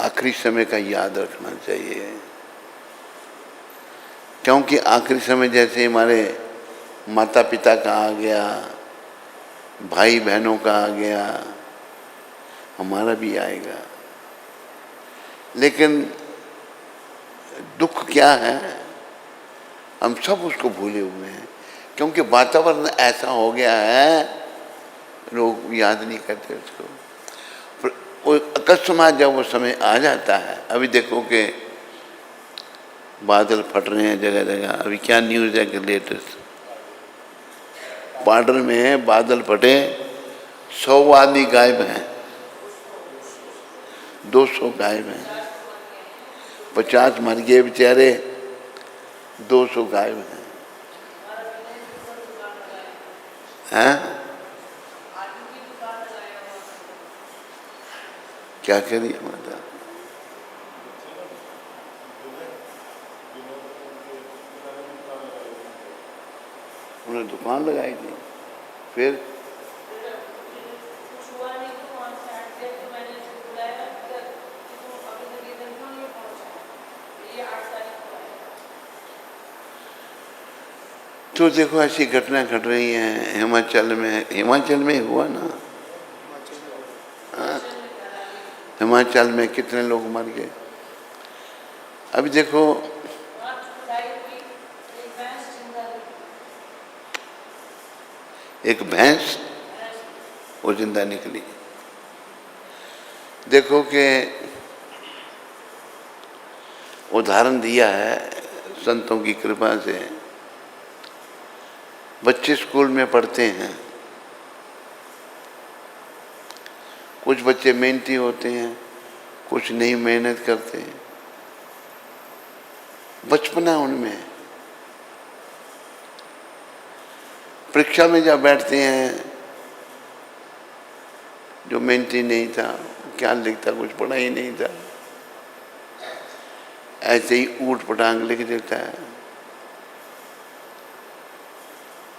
आखिरी समय का याद रखना चाहिए, क्योंकि आखिरी समय जैसे हमारे माता पिता का आ गया, भाई बहनों का आ गया, हमारा भी आएगा। लेकिन दुख क्या है, हम सब उसको भूले हुए हैं, क्योंकि वातावरण ऐसा हो गया है, लोग याद नहीं करते उसको। अकस्मात जब वो समय आ जाता है, अभी देखो कि बादल फट रहे हैं जगह जगह। अभी क्या न्यूज़ है कि लेटेस्ट बॉर्डर में बादल फटे, 100 आदमी गायब हैं, 200 गायब हैं, 50 मर गए बेचारे, 200 गायब हैं। हैं? क्या करिए माता, उन्होंने दुकान लगाई थी, फिर तो देखो ऐसी घटना घट रही हैं हिमाचल में हुआ ना, हिमाचल में कितने लोग मर गए। अभी देखो एक भैंस वो जिंदा निकली। देखो कि उदाहरण दिया है संतों की कृपा से। बच्चे स्कूल में पढ़ते हैं, कुछ बच्चे मेहनती होते हैं, कुछ नहीं मेहनत करते हैं, बचपना उनमें। परीक्षा में जब बैठते हैं, जो मेहनती नहीं था, क्या लिखता, कुछ पढ़ा ही नहीं था, ऐसे ही ऊट पटांग लिख देता है।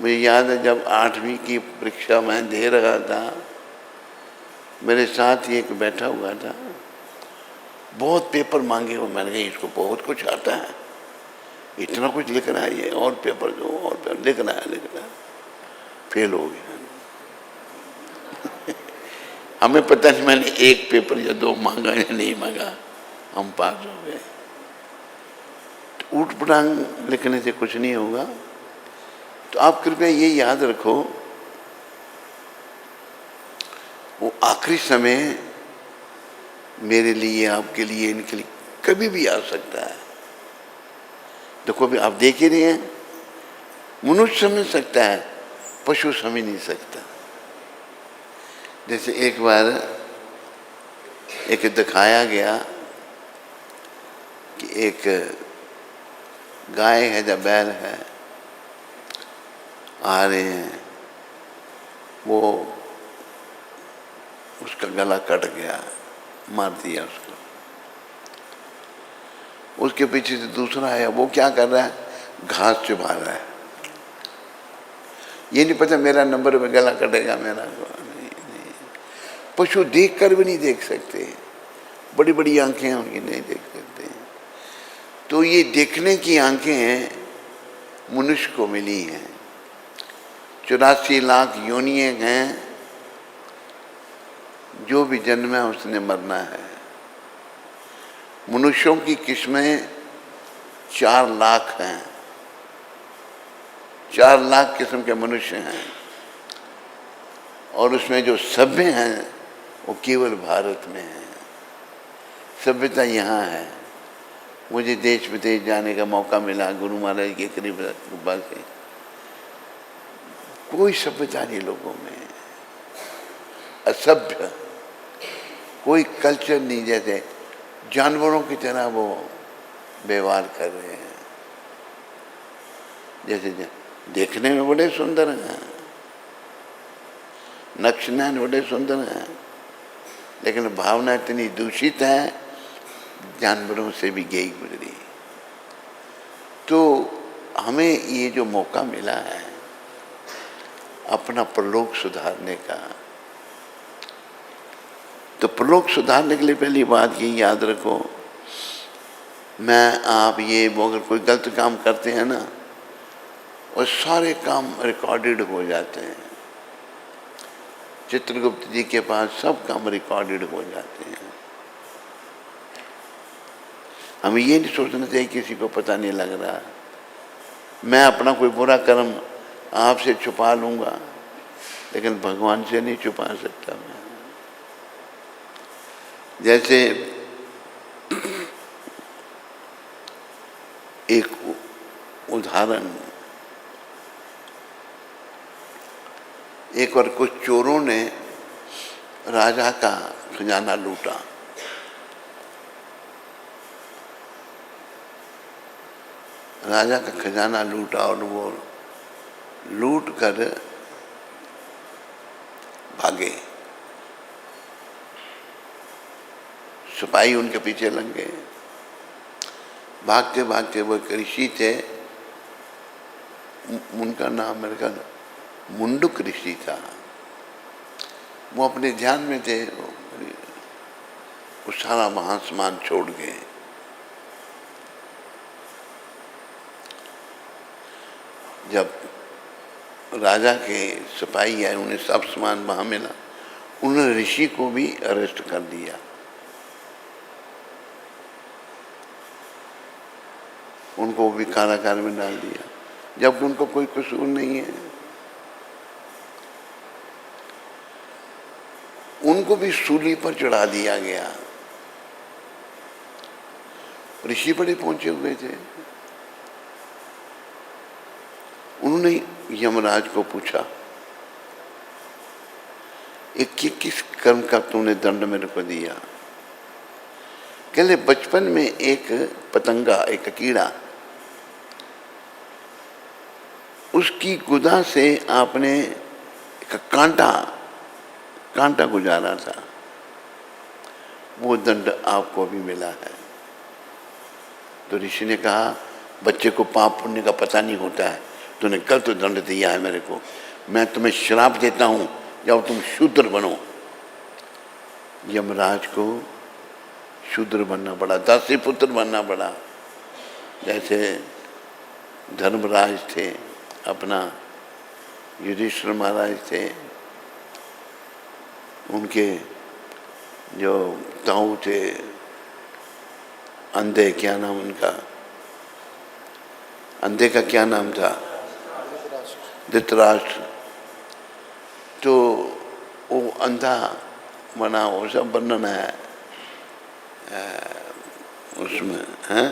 मुझे याद है जब 8वीं की परीक्षा मैं दे रहा था, मेरे साथ ही एक बैठा हुआ था, बहुत पेपर मांगे हो। मैंने कहा इसको बहुत कुछ आता है, इतना कुछ लिख रहा है ये, और पेपर दो, और पेपर लिख रहा है। फेल हो गया। हमें पता नहीं मैंने एक पेपर या 2 मांगा या नहीं मांगा, हम पास हो गए। तो ऊट पटांग लिखने से कुछ नहीं होगा। तो आप कृपया ये याद रखो, वो आखिरी समय मेरे लिए, आपके लिए, इनके लिए कभी भी आ सकता है। देखो अभी आप देख ही रहे हैं, मनुष्य समझ सकता है, पशु समझ नहीं सकता। जैसे एक बार एक दिखाया गया कि एक गाय है या बैल है, आ रहे हैं, वो उसका गला कट गया, मार दिया उसको। उसके पीछे से दूसरा आया, वो क्या कर रहा है, घास चुभा रहा है। ये नहीं पता मेरा नंबर में गला कटेगा मेरा। नहीं, नहीं। पशु देख कर भी नहीं देख सकते, बड़ी बड़ी आंखें हैं उनकी, नहीं देख सकते। तो ये देखने की आंखें मनुष्य को मिली हैं। 84 लाख योनियां हैं, जो भी जन्म है उसने मरना है। मनुष्यों की किस्में 4 लाख हैं, 4 लाख किस्म के मनुष्य हैं, और उसमें जो सभ्य हैं वो केवल भारत में है। सभ्यता यहाँ है। मुझे देश विदेश जाने का मौका मिला गुरु महाराज के करीब कृपा से। कोई सभ्यता नहीं लोगों में, असभ्य, कोई कल्चर नहीं, जैसे जानवरों की तरह वो व्यवहार कर रहे हैं। जैसे देखने में बड़े सुंदर हैं, नक्श नैन बड़े सुंदर हैं, लेकिन भावना इतनी दूषित है, जानवरों से भी गई गुजरी। तो हमें ये जो मौका मिला है अपना परलोक सुधारने का, तो प्रलोक सुधारने के लिए पहली बात ये याद रखो, मैं आप ये वो अगर कोई गलत काम करते हैं ना, और सारे काम रिकॉर्डेड हो जाते हैं। चित्रगुप्त जी के पास सब काम रिकॉर्डेड हो जाते हैं। हमें ये नहीं सोचना चाहिए किसी को पता नहीं लग रहा। मैं अपना कोई बुरा कर्म आपसे छुपा लूंगा, लेकिन भगवान से नहीं छुपा सकता मैं। जैसे एक उदाहरण, एक बार कुछ चोरों ने राजा का खजाना लूटा। राजा का खजाना लूटा और वो लूट कर भागे। सिपाही उनके पीछे लग गए। भागते भागते वो एक ऋषि थे, उनका नाम मेरे ख्याल मुंडुक ऋषि था। वो अपने ध्यान में थे, वो सारा वहां सामान छोड़ गए। जब राजा के सिपाही आए, उन्हें सब सामान वहां मिला, उन्होंने ऋषि को भी अरेस्ट कर दिया। उनको भी कारागार में डाल दिया, जबकि उनको कोई कसूर नहीं है। उनको भी सूली पर चढ़ा दिया गया। ऋषि बड़े पहुंचे हुए थे। उन्होंने यमराज को पूछा, एक किस कर्म का तूने दंड मेरे को दिया? कहले बचपन में एक पतंगा, एक कीड़ा, उसकी गुदा से आपने एक कांटा गुजारा था, वो दंड आपको भी मिला है। तो ऋषि ने कहा, बच्चे को पाप पुण्य का पता नहीं होता है, तूने गलत दंड दिया है मेरे को। मैं तुम्हें श्राप देता हूं, जाओ तुम शूद्र बनो। यमराज को शूद्र बनना पड़ा, दासी पुत्र बनना पड़ा। जैसे धर्मराज थे, अपना युधिष्ठिर महाराज थे, उनके जो ताऊ थे अंधे, क्या नाम उनका, अंधे का क्या नाम था? धृतराष्ट्र। तो वो अंधा बना, वो सब वर्णन है उसमें है।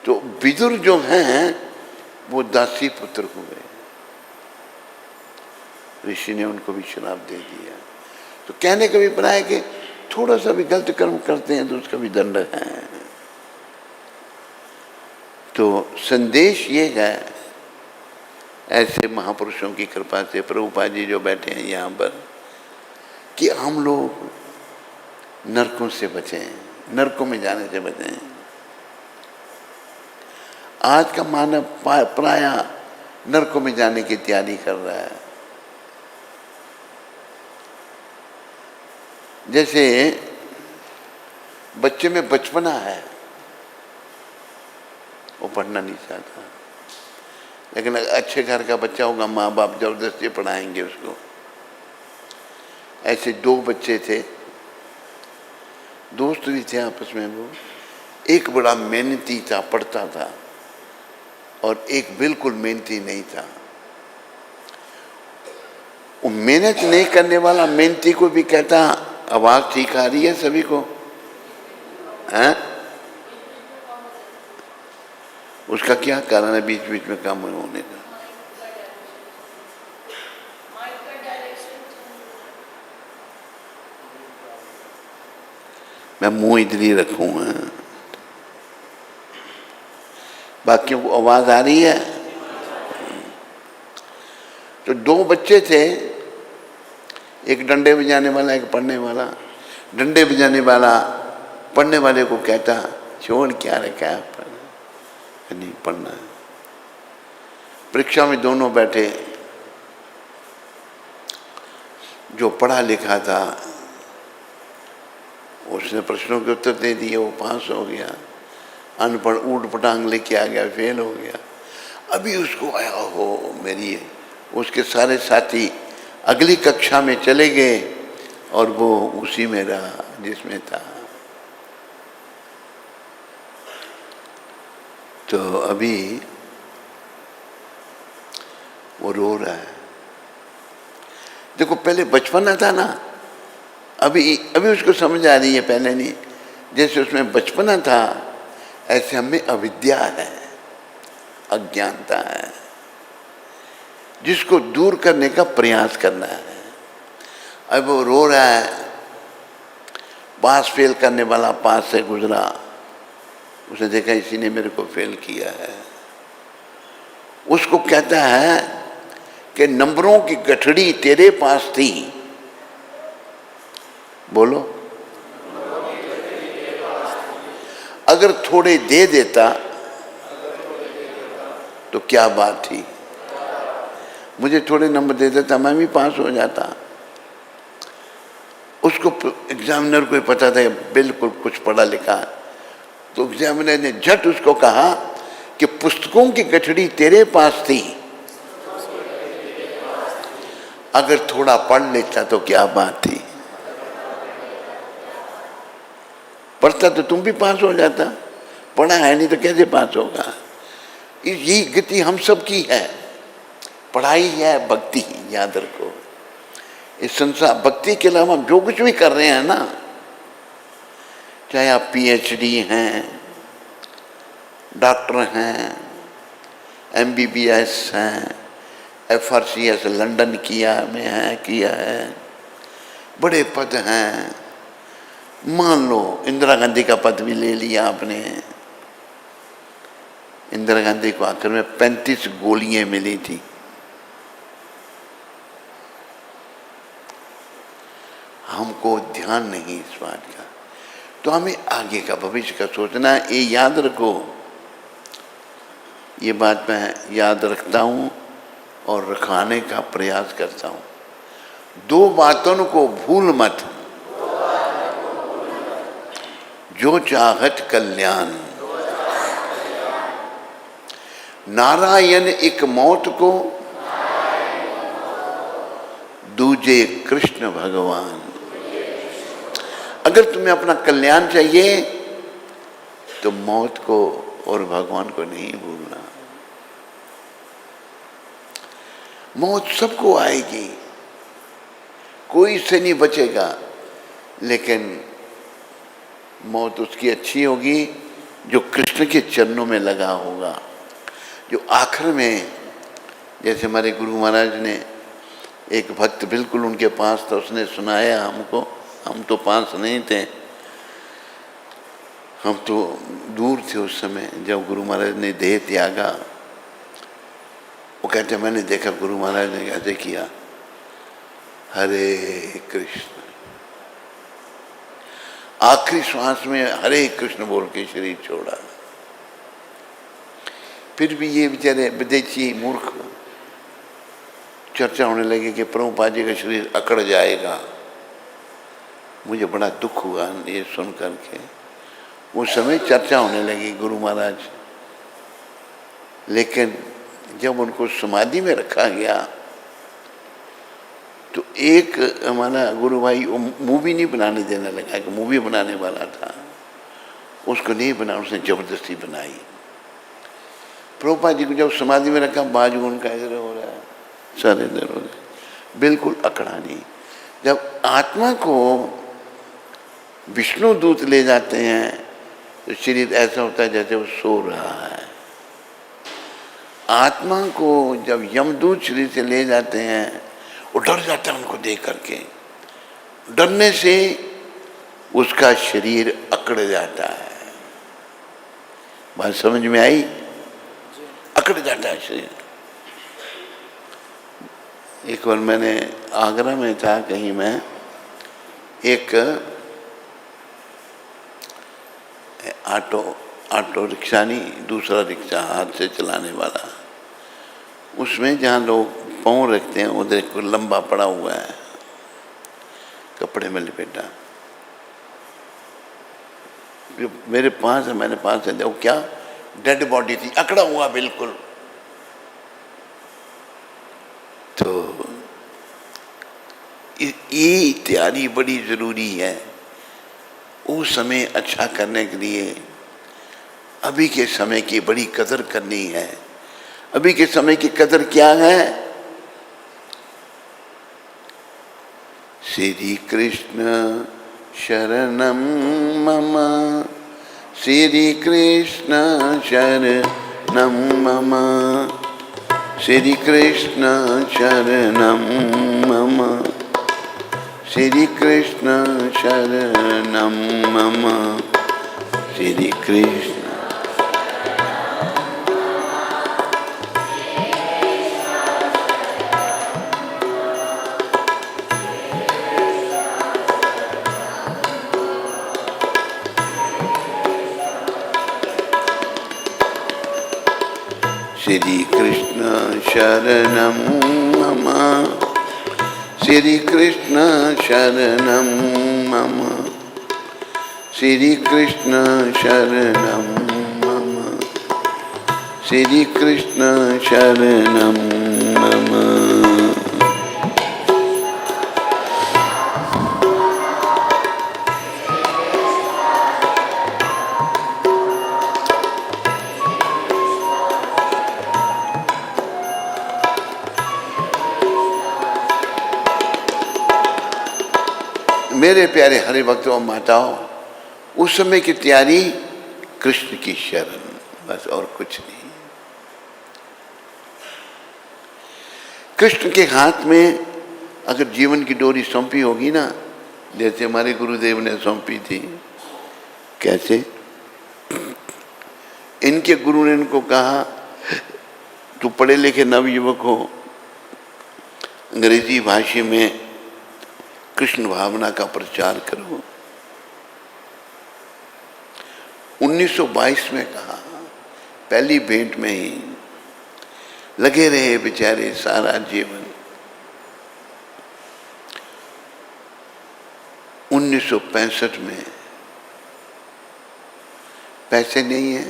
तो विदुर जो हैं वो दासी पुत्र हुए, ऋषि ने उनको भी श्राप दे दिया। तो कहने का भी अभिप्राय कि थोड़ा सा भी गलत कर्म करते हैं तो उसका भी दंड है। तो संदेश ये है, ऐसे महापुरुषों की कृपा से, प्रभुपाद जी जो बैठे हैं यहाँ पर, कि हम लोग नरकों से बचें, नरकों में जाने से बचें। आज का मानव प्राय नरकों में जाने की तैयारी कर रहा है। जैसे बच्चे में बचपना है, वो पढ़ना नहीं चाहता, लेकिन अच्छे घर का बच्चा होगा, माँ बाप जबरदस्ती पढ़ाएंगे उसको। ऐसे दो बच्चे थे, दोस्त भी थे आपस में। वो एक बड़ा मेहनती था, पढ़ता था, और एक बिल्कुल मेहनती नहीं था। वो मेहनत नहीं करने वाला मेहनती को भी कहता, आवाज ठीक आ रही है सभी को? हैं? उसका क्या कारण है बीच बीच में काम होने का? मैं मुंह इधर ही रखूंगा, बाकी को आवाज आ रही है? तो दो बच्चे थे, एक डंडे बजाने वाला, एक पढ़ने वाला। डंडे बजाने वाला पढ़ने वाले को कहता, छोड़ क्या रखा है, नहीं पढ़ना है। परीक्षा में दोनों बैठे, जो पढ़ा लिखा था उसने प्रश्नों के उत्तर दे दिए, वो पास हो गया। अनपढ़ ऊट पटांग लेके आ गया, फेल हो गया। अभी उसको आया हो मेरी, उसके सारे साथी अगली कक्षा में चले गए और वो उसी में रहा जिसमें था। तो अभी वो रो रहा है। देखो पहले बचपना था ना, अभी उसको समझ आ रही है, पहले नहीं। जैसे उसमें बचपना था ऐसे हमें अविद्या है, अज्ञानता है, जिसको दूर करने का प्रयास करना है। अब वो रो रहा है, पास फेल करने वाला पास से गुजरा, उसने देखा इसी ने मेरे को फेल किया है। उसको कहता है कि नंबरों की गठड़ी तेरे पास थी, बोलो, अगर थोड़े दे देता तो क्या बात थी, मुझे थोड़े नंबर दे देता मैं भी पास हो जाता। उसको एग्जामिनर को पता था बिल्कुल कुछ पढ़ा लिखा, तो एग्जामिनर ने झट उसको कहा कि पुस्तकों की गठड़ी तेरे पास थी, अगर थोड़ा पढ़ लेता तो क्या बात थी, पढ़ता तो तुम भी पास हो जाता, पढ़ा है नहीं तो कैसे पास होगा। यही गति हम सब की है, पढ़ाई है भक्ति, याद रखो। इस संसार भक्ति के अलावा हम जो कुछ भी कर रहे हैं ना, चाहे आप पीएचडी हैं, डॉक्टर हैं, एमबीबीएस हैं, एफआरसीएस लंदन किया है, बड़े पद हैं, मान लो इंदिरा गांधी का पद भी ले लिया आपने। इंदिरा गांधी को आखिर में 35 गोलियां मिली थी। हमको ध्यान नहीं इस बात का, तो हमें आगे का भविष्य का सोचना है। ये याद रखो, ये बात मैं याद रखता हूँ और रखाने का प्रयास करता हूँ। दो बातों को भूल मत, जो चाहत कल्याण, नारायण एक मौत को, दूजे कृष्ण भगवान। अगर तुम्हें अपना कल्याण चाहिए तो मौत को और भगवान को नहीं भूलना। मौत सबको आएगी, कोई इससे नहीं बचेगा, लेकिन मौत उसकी अच्छी होगी जो कृष्ण के चरणों में लगा होगा, जो आखिर में, जैसे हमारे गुरु महाराज ने, एक भक्त बिल्कुल उनके पास था, उसने सुनाया हमको, हम तो पास नहीं थे, हम तो दूर थे उस समय जब गुरु महाराज ने देह त्यागा। वो कहते मैंने देखा गुरु महाराज ने कैसे किया, हरे कृष्ण, आखिरी श्वास में हरे कृष्ण बोल के शरीर छोड़ा। फिर भी ये बेचारे विदेशी मूर्ख चर्चा होने लगी कि प्रभुपाद जी का शरीर अकड़ जाएगा। मुझे बड़ा दुख हुआ ये सुन करके। उस समय चर्चा होने लगी गुरु महाराज, लेकिन जब उनको समाधि में रखा गया तो एक हमारा गुरु भाई मूवी नहीं बनाने देने लगा, कि मूवी बनाने वाला था, उसको नहीं बना, उसने जबरदस्ती बनाई। प्रभुपाद जी को जब समाधि में रखा, बाजू उनका इधर हो रहा है, सर इधर हो रहा है, बिल्कुल अकड़ा नहीं। जब आत्मा को विष्णु दूत ले जाते हैं तो शरीर ऐसा होता है जैसे वो सो रहा है। आत्मा को जब यमदूत शरीर से ले जाते हैं, वो डर जाता है उनको देख करके, डरने से उसका शरीर अकड़ जाता है। बात समझ में आई? अकड़ जाता है शरीर। एक बार मैंने आगरा में था कहीं, मैं एक ऑटो रिक्शा नहीं, दूसरा रिक्शा हाथ से चलाने वाला, उसमें जहाँ लोग पाँव रखते हैं उधर एक लंबा पड़ा हुआ है, कपड़े में लिपेटा। मेरे पास है, मैंने पास से देखो, क्या डेड बॉडी थी, अकड़ा हुआ बिल्कुल। तो ये तैयारी बड़ी जरूरी है उस समय अच्छा करने के लिए। अभी के समय की बड़ी कदर करनी है। अभी के समय की कदर क्या है? श्री कृष्ण शरणम मम, श्री कृष्ण शरणम मम, श्री कृष्ण शरणम मम, श्री कृष्ण शरणम मम, श्री कृष्ण। श्री कृष्ण शरणम मम, श्री कृष्ण शरणम मम, श्री कृष्ण शरणम मम, श्री कृष्ण शरणम मम। मेरे प्यारे हरि भक्तों माताओं, उस समय की तैयारी कृष्ण की शरण, बस और कुछ नहीं। कृष्ण के हाथ में अगर जीवन की डोरी सौंपी होगी ना, जैसे हमारे गुरुदेव ने सौंपी थी। कैसे? इनके गुरु ने इनको कहा, तू पढ़े लिखे नवयुवक हो, अंग्रेजी भाषा में कृष्ण भावना का प्रचार करो। 1922 में कहा, पहली भेंट में ही लगे रहे बेचारे सारा जीवन। 1965 में पैसे नहीं है,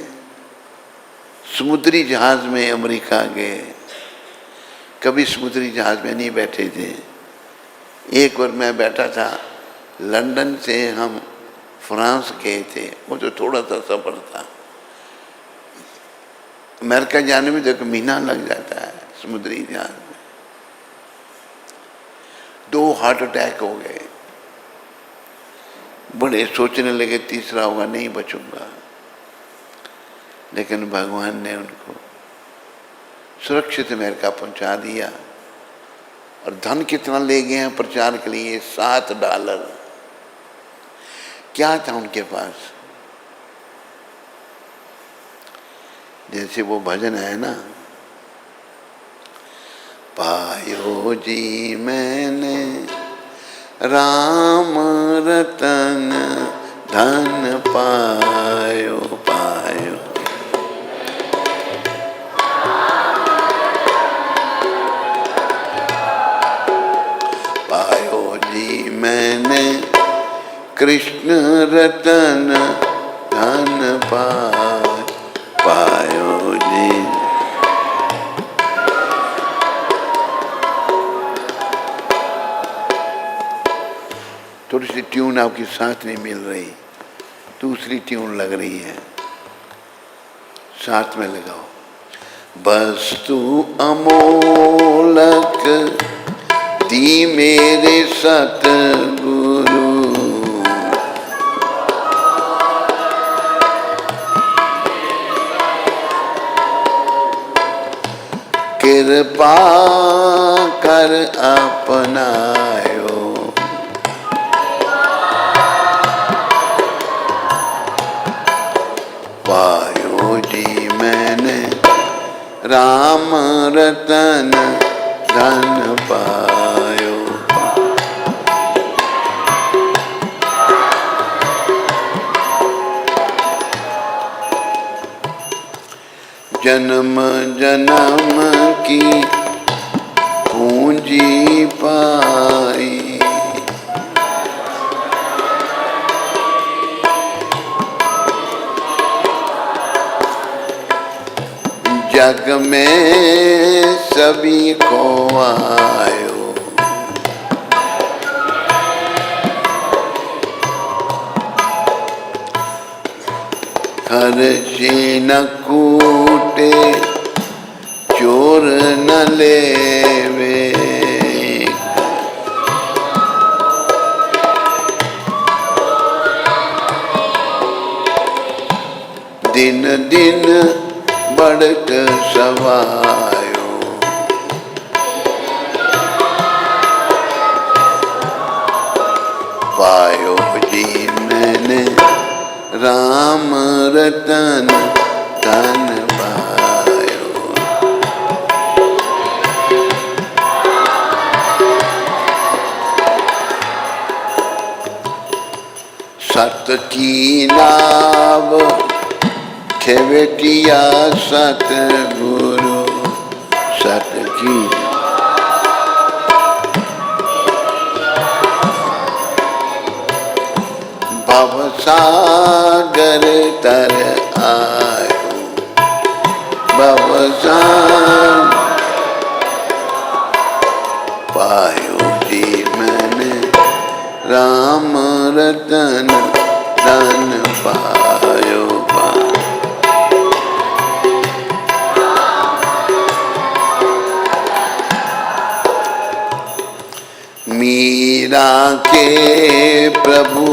समुद्री जहाज में अमेरिका गए। कभी समुद्री जहाज में नहीं बैठे थे। एक बार मैं बैठा था, लंदन से हम फ्रांस गए थे, वो तो थोड़ा सा सफर था। अमेरिका जाने में तो 1 महीना लग जाता है समुद्री जहाज में। 2 हार्ट अटैक हो गए। बड़े सोचने लगे तीसरा होगा, नहीं बचूंगा। लेकिन भगवान ने उनको सुरक्षित अमेरिका पहुंचा दिया। और धन कितना ले गए हैं प्रचार के लिए? $7। क्या था उनके पास? जैसे वो भजन है ना, पायो जी मैंने राम रतन, धन पायो पायो। पायो जी मैंने कृष्ण रतन, धन पायो जी। थोड़ी सी ट्यून आपकी साथ नहीं मिल रही, दूसरी ट्यून लग रही है, साथ में लगाओ। वस्तु अमोलक दी मेरे सतगुरु, कृपा कर अपनायो। पायो जी मैंने राम रतन, धन पायो। जन्म जन्म की पूंजी पाई, जग में सभी को आयो, खर्ची न कूटे चोर न लेवे, दिन दिन बढ़त सवायो, पायो जी मैंने राम रतन धन पायो। सत की नाव खेवटिया सतगुरु, सत की भवसागर तर आयो, भवसागर पायो जी मैंने राम रतन धन पायो। मीरा के प्रभु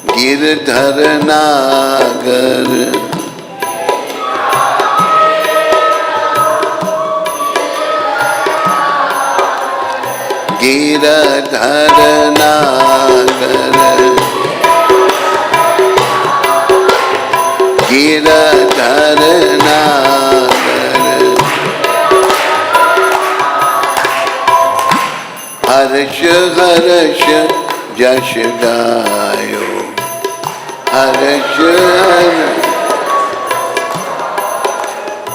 गिरधर नागर, गिरधर नागर, गिरधर नागर, हर्ष हर्ष जश गायो, हर्ष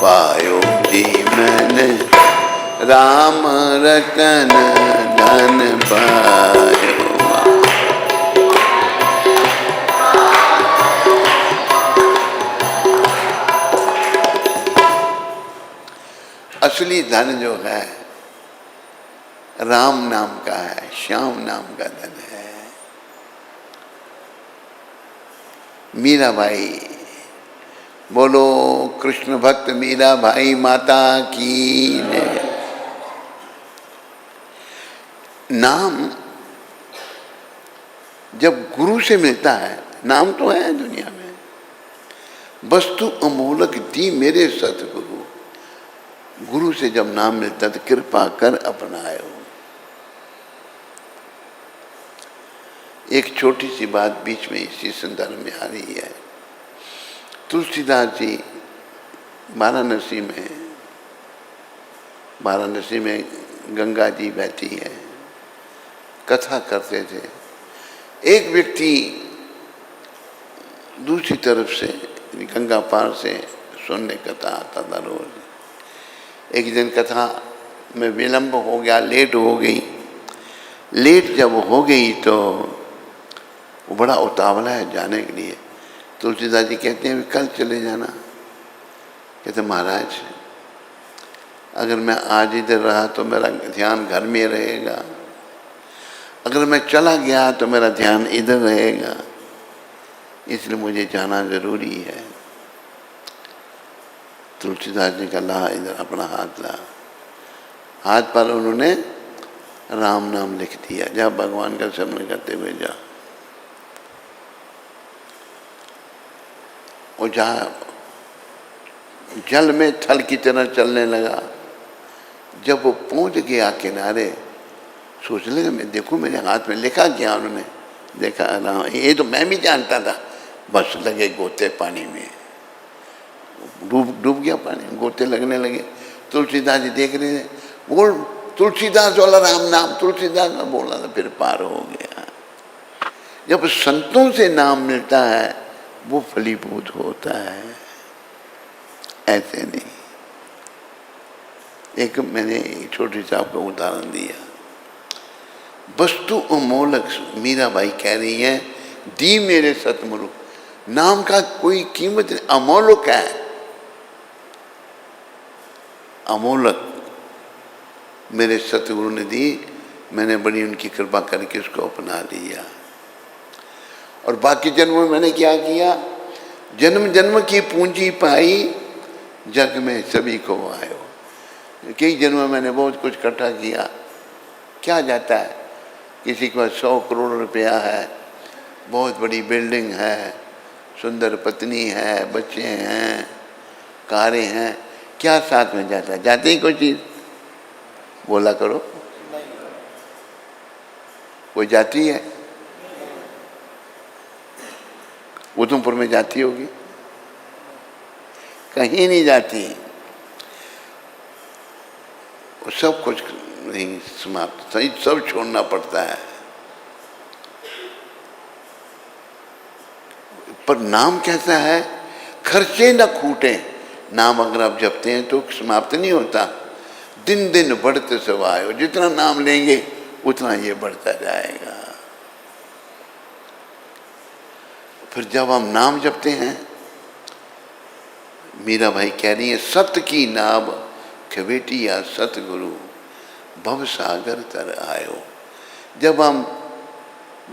पायो जी मैंने राम रतन धन पायो। असली धन जो है राम नाम का है, श्याम नाम का धन है। मीराबाई, बोलो कृष्ण भक्त मीराबाई माता की जय। नाम जब गुरु से मिलता है, नाम तो है दुनिया में, वस्तु अमोलक दी मेरे सतगुरु, गुरु से जब नाम मिलता तो कृपा कर अपनायो। एक छोटी सी बात बीच में इसी संदर्भ में आ रही है। तुलसीदास जी वाराणसी में गंगा जी बहती है, कथा करते थे। एक व्यक्ति दूसरी तरफ से गंगा पार से सुनने कथा आता था रोज। एक दिन कथा में विलंब हो गया, लेट हो गई। लेट जब हो गई तो वो बड़ा उतावला है जाने के लिए। तुलसीदास जी कहते हैं कल चले जाना। कहते महाराज अगर मैं आज इधर रहा तो मेरा ध्यान घर में रहेगा, अगर मैं चला गया तो मेरा ध्यान इधर रहेगा, इसलिए मुझे जाना जरूरी है। तुलसीदास जी का ला इधर अपना हाथ ला, हाथ पर उन्होंने राम नाम लिख दिया, जा भगवान का स्मरण करते हुए जा। वो जा जल में थल की तरह चलने लगा। जब वो पहुंच गया किनारे, सोचने लगा मैं देखूं मेरे हाथ में लिखा क्या। उन्होंने देखा राम, ये तो मैं भी जानता था। बस लगे गोते पानी में, डूब गया पानी, गोते लगने लगे। तुलसीदास जी देख रहे थे, बोल तुलसीदास वाला राम नाम, तुलसीदास का बोला था, फिर पार हो गया। जब संतों से नाम मिलता है वो फलीभूत होता है, ऐसे नहीं। एक मैंने छोटी सा आपको उदाहरण दिया। वस्तु अमोलक, मीराबाई कह रही है दी मेरे सतगुरु, नाम का कोई कीमत नहीं, अमोलक है। अमोलक मेरे सतगुरु ने दी, मैंने बड़ी उनकी कृपा करके उसको अपना लिया। और बाकी जन्मों में मैंने क्या किया, जन्म जन्म की पूंजी पाई, जग में सभी को आयो। कई जन्मों में मैंने बहुत कुछ इकट्ठा किया, क्या जाता है, किसी को 100 करोड़ रुपया है, बहुत बड़ी बिल्डिंग है, सुंदर पत्नी है, बच्चे हैं, कारें हैं, क्या साथ में जाता है, जाती ही कोई चीज़, बोला करो, कोई जाती है? उधमपुर में जाती होगी, कहीं नहीं जाती। सब कुछ नहीं, समाप्त, सही सब छोड़ना पड़ता है। पर नाम कैसा है, खर्चे न खूटे। नाम अगर आप जपते हैं तो समाप्त नहीं होता, दिन दिन बढ़ते सवायो। जितना नाम लेंगे उतना ये बढ़ता जाएगा। फिर जब हम नाम जपते हैं, मीरा भाई कह रही है, सत्य की नाम खवेटिया सतगुरु भव सागर तर आयो। जब हम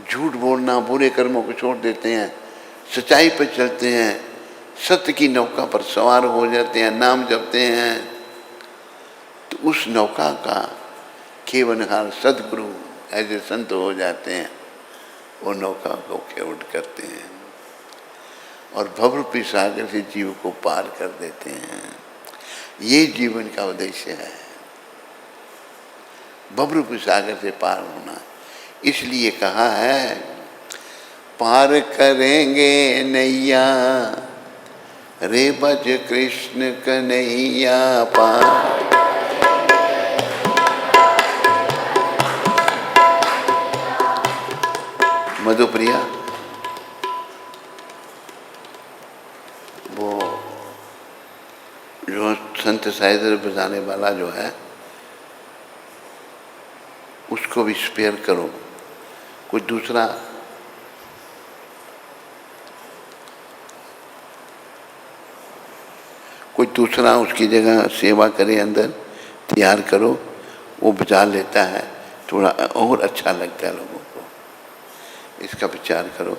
झूठ बोलना, बुरे कर्मों को छोड़ देते हैं, सच्चाई पर चलते हैं, सत्य की नौका पर सवार हो जाते हैं, नाम जपते हैं, तो उस नौका का खेवनहार सदगुरु ऐसे संत हो जाते हैं, वो नौका को खेवट करते हैं और भवरूपी सागर से जीव को पार कर देते हैं। ये जीवन का उद्देश्य है, भवरूपी सागर से पार होना। इसलिए कहा है, पार करेंगे नैया रे बज कृष्ण कन्हैया पार। मधुप्रिया, वो जो संत साहित्य बजाने वाला जो है, उसको भी स्पेयर करो, कोई दूसरा उसकी जगह सेवा करे, अंदर तैयार करो, वो बजा लेता है, थोड़ा और अच्छा लगता है लोगों को। इसका विचार करो।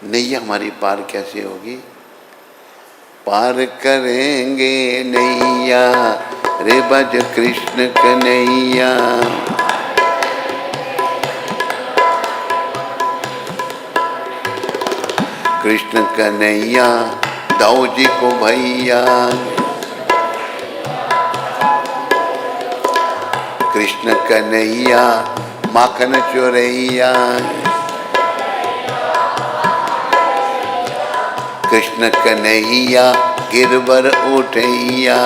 नैया हमारी पार कैसे होगी? पार करेंगे नैया रे बज कृष्ण कन्हैया। कृष्ण कन्हैया दाऊ जी को भैया, कृष्ण कन्हैया माखन चोरैया, कृष्ण कन्हैया गिरवर उठैया,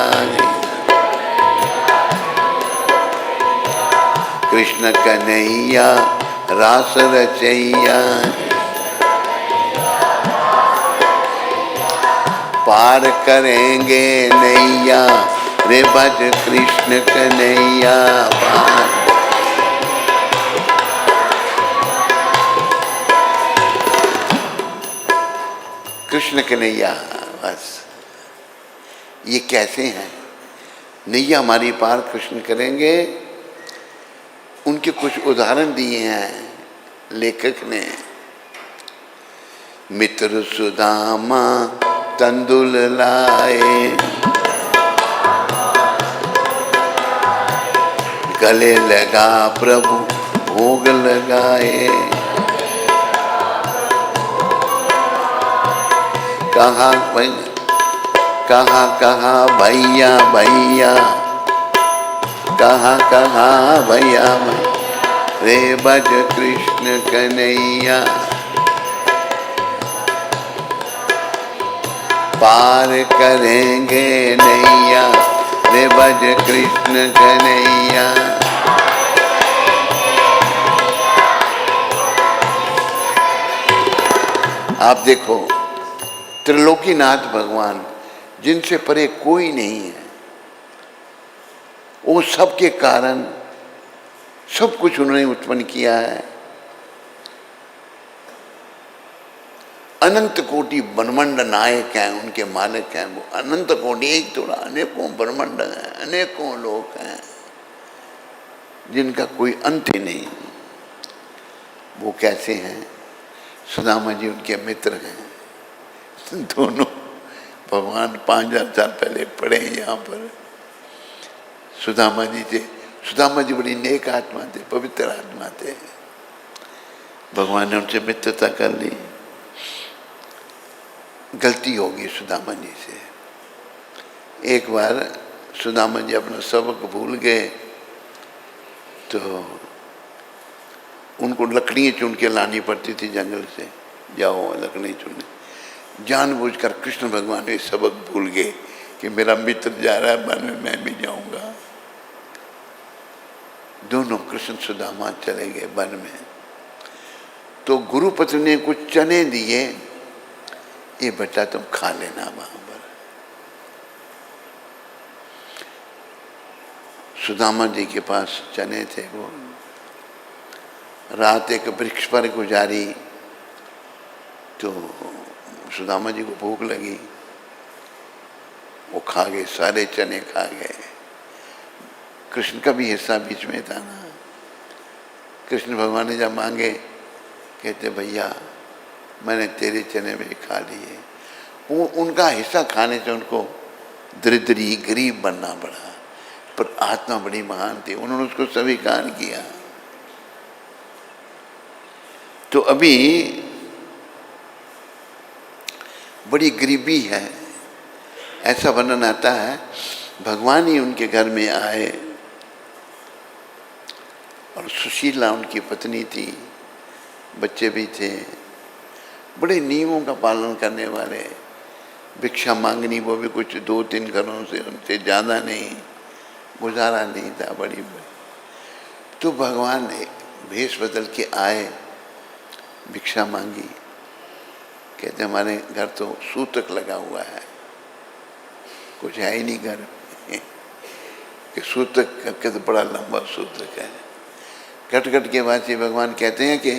कृष्ण कन्हैया रास रचैया। पार करेंगे नैया रे बज कृष्ण कन्हैया पार। कृष्ण कन्हैया, बस ये कैसे हैं? नैया हमारी पार कृष्ण करेंगे। उनके कुछ उदाहरण दिए हैं लेखक ने। मित्र सुदामा तंदुल लाए, गले लगा प्रभु भोग लगाए। कहा भैया भैया, कहा भैया रे बज कृष्ण कन्हैया। पार करेंगे नैया रे बज कृष्ण कन्हैया। आप देखो, त्रिलोकीनाथ भगवान जिनसे परे कोई नहीं है, वो सब के कारण सब कुछ उन्होंने उत्पन्न किया है। अनंत कोटि ब्रह्मांड नायक हैं, उनके मालिक हैं वो। अनंत कोटि एक थोड़ा, अनेकों ब्रह्मांड हैं, अनेकों लोग हैं जिनका कोई अंत ही नहीं। वो कैसे हैं? सुदामा जी उनके मित्र हैं। दोनों भगवान 5000 साल पहले पढ़े यहाँ पर। सुदामा जी थे, सुदामा जी बड़ी नेक आत्मा थे, पवित्र आत्मा थे। भगवान ने उनसे मित्रता कर ली। गलती होगी सुदामा जी से। एक बार सुदामा जी अपना सबक भूल गए तो उनको लकड़ियाँ चुन के लानी पड़ती थी जंगल से। जाओ लकड़ी चुनने। जानबूझकर कृष्ण भगवान ने सबक भूल गए कि मेरा मित्र जा रहा है वन में, मैं भी जाऊंगा। दोनों कृष्ण सुदामा चले गए वन में। तो गुरुपति ने कुछ चने दिए, ये बेटा तुम खा लेना वहां पर। सुदामा जी के पास चने थे। वो रात एक वृक्ष पर गुजारी तो सुदामा जी को भूख लगी, वो खा गए, सारे चने खा गए। कृष्ण का भी हिस्सा बीच में था ना। कृष्ण भगवान ने जब मांगे, कहते भैया मैंने तेरे चने भी खा लिए। वो उनका हिस्सा खाने से उनको दरिद्री गरीब बनना पड़ा, पर आत्मा बड़ी महान थी, उन्होंने उसको स्वीकार किया। तो अभी बड़ी गरीबी है, ऐसा वर्णन आता है। भगवान ही उनके घर में आए और सुशीला उनकी पत्नी थी, बच्चे भी थे, बड़े नियमों का पालन करने वाले। भिक्षा मांगनी वो भी कुछ 2-3 घरों से, उनसे ज़्यादा नहीं, गुजारा नहीं था। बड़ी तो भगवान ने भेष बदल के आए, भिक्षा मांगी। कहते हमारे घर तो सूतक लगा हुआ है, कुछ है ही नहीं घर कि सूतक का तो बड़ा लंबा सूतक है। कट कट के बाद से भगवान कहते हैं कि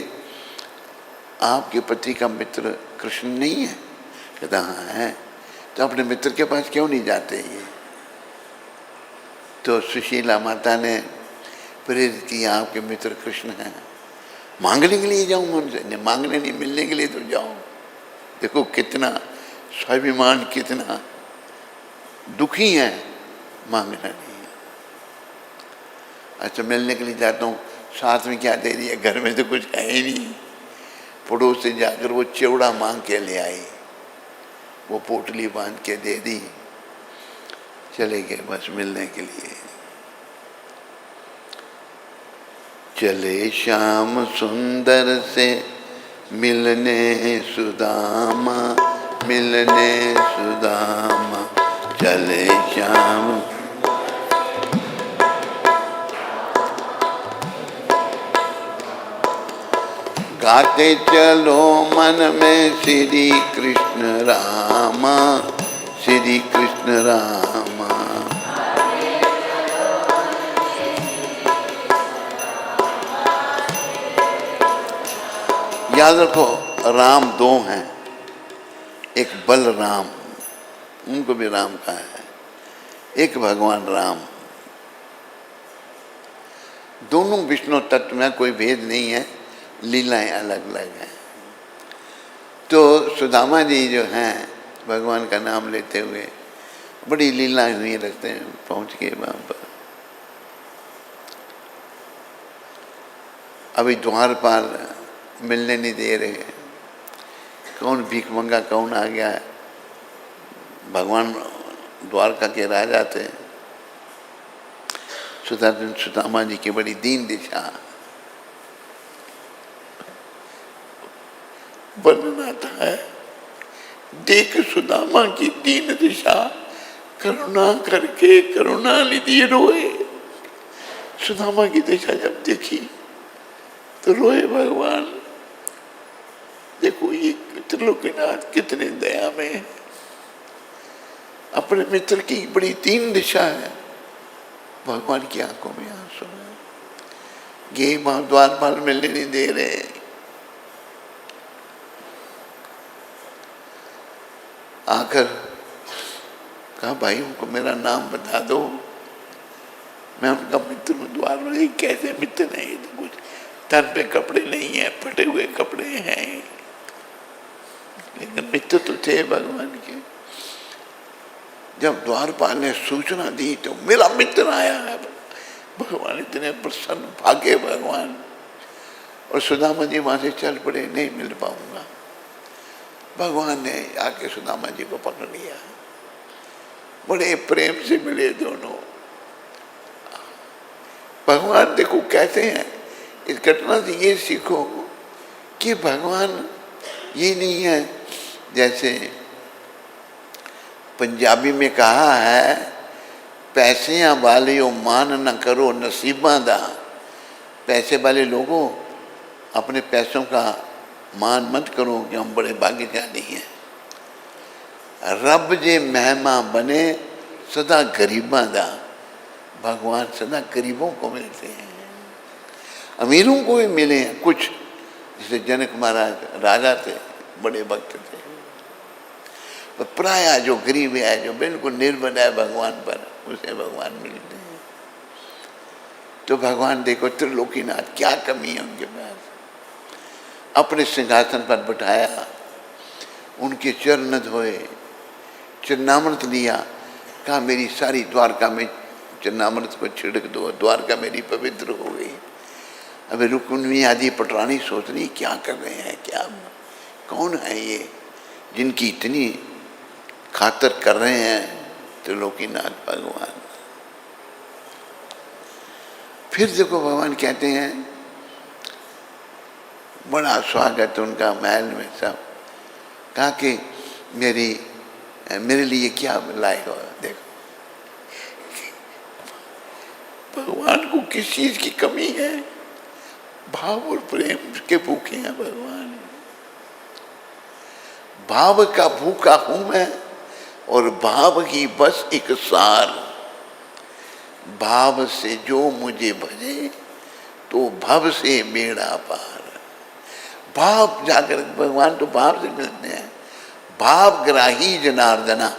आपके पति का मित्र कृष्ण नहीं है? कहता हाँ है। तो अपने मित्र के पास क्यों नहीं जाते ये? तो सुशीला माता ने प्रेरित किया, आपके मित्र कृष्ण हैं, मांगने के लिए जाऊँ उनसे? नहीं, मांगने नहीं, मिलने के लिए तो जाओ। देखो कितना स्वाभिमान, कितना दुखी है, मांगना नहीं है। अच्छा मिलने के लिए जाता हूँ, साथ में क्या दे दिया? घर में तो कुछ है ही नहीं। पड़ोस से जाकर वो चिवड़ा मांग के ले आई, वो पोटली बांध के दे दी, चले गए बस मिलने के लिए। चले श्याम सुंदर से मिलने सुदामा, मिलने सुदामा, चले श्याम। गाते चलो मन में श्री कृष्ण रामा, श्री कृष्ण रामा। याद रखो राम 2 हैं, एक बलराम, उनको भी राम कहा है, एक भगवान राम। दोनों विष्णु तत्व में कोई भेद नहीं है, लीलाएं अलग अलग हैं। तो सुदामा जी जो हैं, भगवान का नाम लेते हुए बड़ी लीलाएं हुई, रखते हैं, पहुंच गए वहां पर। अभी द्वारपाल मिलने नहीं दे रहे, कौन भीख मंगा कौन आ गया है। भगवान द्वारका के राजा थे। सुदामा जी की बड़ी दीन दिशा वर्णन आता है। देख सुदामा की दीन दिशा, करुणा करके करुणा निधि रोए। सुदामा की दिशा जब देखी तो रोए भगवान। देखो ये त्रिलोकीनाथ कितने दया में है, अपने मित्र की बड़ी दीन दिशा है। भगवान की आंखों में आंसू है। ये वहां द्वारपाल मिलने नहीं दे रहे। आकर कहा भाई उनको मेरा नाम बता दो, मैं उनका मित्र हूँ। द्वार कैसे मित्र नहीं, तो कुछ तन पे कपड़े नहीं है, फटे हुए कपड़े हैं, लेकिन मित्र तो थे भगवान के। जब द्वारपाल ने सूचना दी तो मेरा मित्र आया है। भगवान इतने प्रसन्न, भागे भगवान। और सुदामा जी वहां से चल पड़े, नहीं मिल पाऊंगा। भगवान ने आके सुदामा जी को पकड़ लिया, बड़े प्रेम से मिले दोनों। भगवान देखो कैसे हैं। इस घटना से ये सीखो कि भगवान ये नहीं है, जैसे पंजाबी में कहा है, पैसियां वालियों मान न करो नसीबां दा। पैसे वाले लोगों अपने पैसों का मान मत करो कि हम बड़े भाग्यशाली हैं। रब जे मेहमा बने सदा गरीबां दा। भगवान सदा गरीबों को मिलते हैं, अमीरों को भी मिले हैं कुछ। जैसे जनक महाराज राजा थे, बड़े भक्त थे, पर प्राय जो गरीब है, जो बिल्कुल निर्भर है भगवान पर, उसे भगवान मिलते हैं। तो भगवान देखो त्रिलोकीनाथ, क्या कमी है उनके पास। अपने सिंहासन पर बिठाया, उनके चरण धोए, चरणामृत लिया, कहा मेरी सारी द्वारका में चरणामृत को छिड़क दो, द्वारका मेरी पवित्र हो गई। अबे रुक्मिणी आदि पटरानी सोच रही क्या कर रहे हैं, क्या कौन है ये जिनकी इतनी खातर कर रहे हैं त्रिलोकीनाथ भगवान। फिर देखो भगवान कहते हैं, बड़ा स्वागत उनका महल में सब। कहा कि मेरे लिए क्या लाए हो। देखो भगवान को किस चीज की कमी है, भाव और प्रेम के भूखे हैं भगवान। भाव का भूखा हूं मैं, और भाव ही बस एक सार। भाव से जो मुझे भजे तो भव से बेड़ा पार। भाव जाकर भगवान तो भाव से मिलते हैं। भाव ग्राही जनार्दना,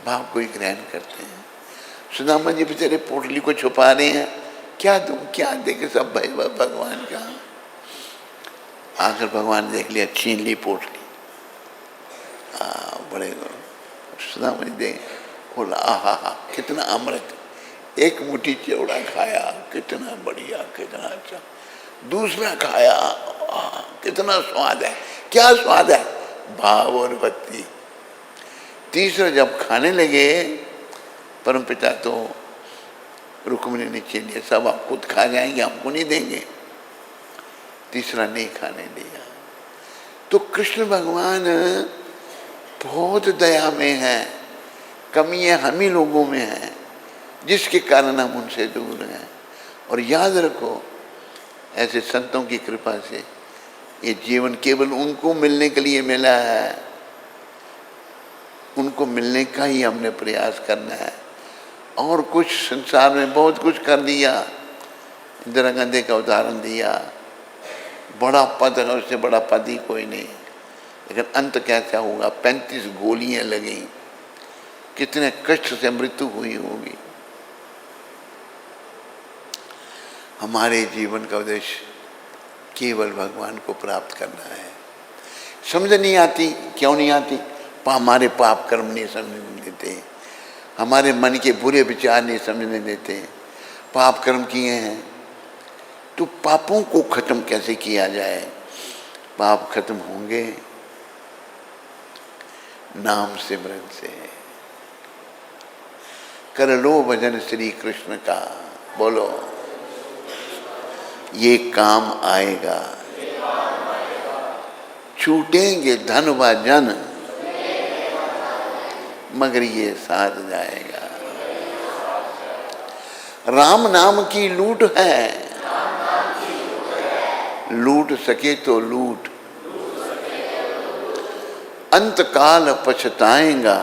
भाव को ही ग्रहण करते हैं। सुदामा जी बेचारे पोटली को छुपा रहे हैं, क्या तुम क्या देखे, सब भाई भगवान का। आकर भगवान देख लिया, छीन ली पोटली। बड़े सुदामा जी दे बोला, आहा कितना अमृत, एक मुट्ठी चिवड़ा खाया, कितना बढ़िया, कितना अच्छा। दूसरा खाया, कितना स्वाद है, क्या स्वाद है, भाव और भक्ति। तीसरा जब खाने लगे, परमपिता तो रुक्मिणी ने छीन लिया, सब आप खुद खा जाएंगे, हमको नहीं देंगे। तीसरा नहीं खाने दिया। तो कृष्ण भगवान बहुत दया में है, कमियां हम ही लोगों में हैं, जिसके कारण हम उनसे दूर हैं। और याद रखो, ऐसे संतों की कृपा से ये जीवन केवल उनको मिलने के लिए मिला है, उनको मिलने का ही हमने प्रयास करना है। और कुछ संसार में बहुत कुछ कर दिया, इंदिरा गांधी का उदाहरण दिया, बड़ा पद है, उससे बड़ा पद ही कोई नहीं। लेकिन अंत कैसा होगा, 35 गोलियां लगी, कितने कष्ट से मृत्यु हुई होगी। हमारे जीवन का उद्देश्य केवल भगवान को प्राप्त करना है। समझ नहीं आती, क्यों नहीं आती? हमारे पाप कर्म नहीं समझने देते, हमारे मन के बुरे विचार नहीं समझने देते। पाप कर्म किए हैं तो पापों को खत्म कैसे किया जाए? पाप खत्म होंगे नाम सिमरन से। कर लो भजन श्री कृष्ण का, बोलो ये काम आएगा। छूटेंगे धन व जन, मगर ये साथ जाएगा। राम नाम की लूट है, लूट सके तो लूट, अंत काल पछताएगा।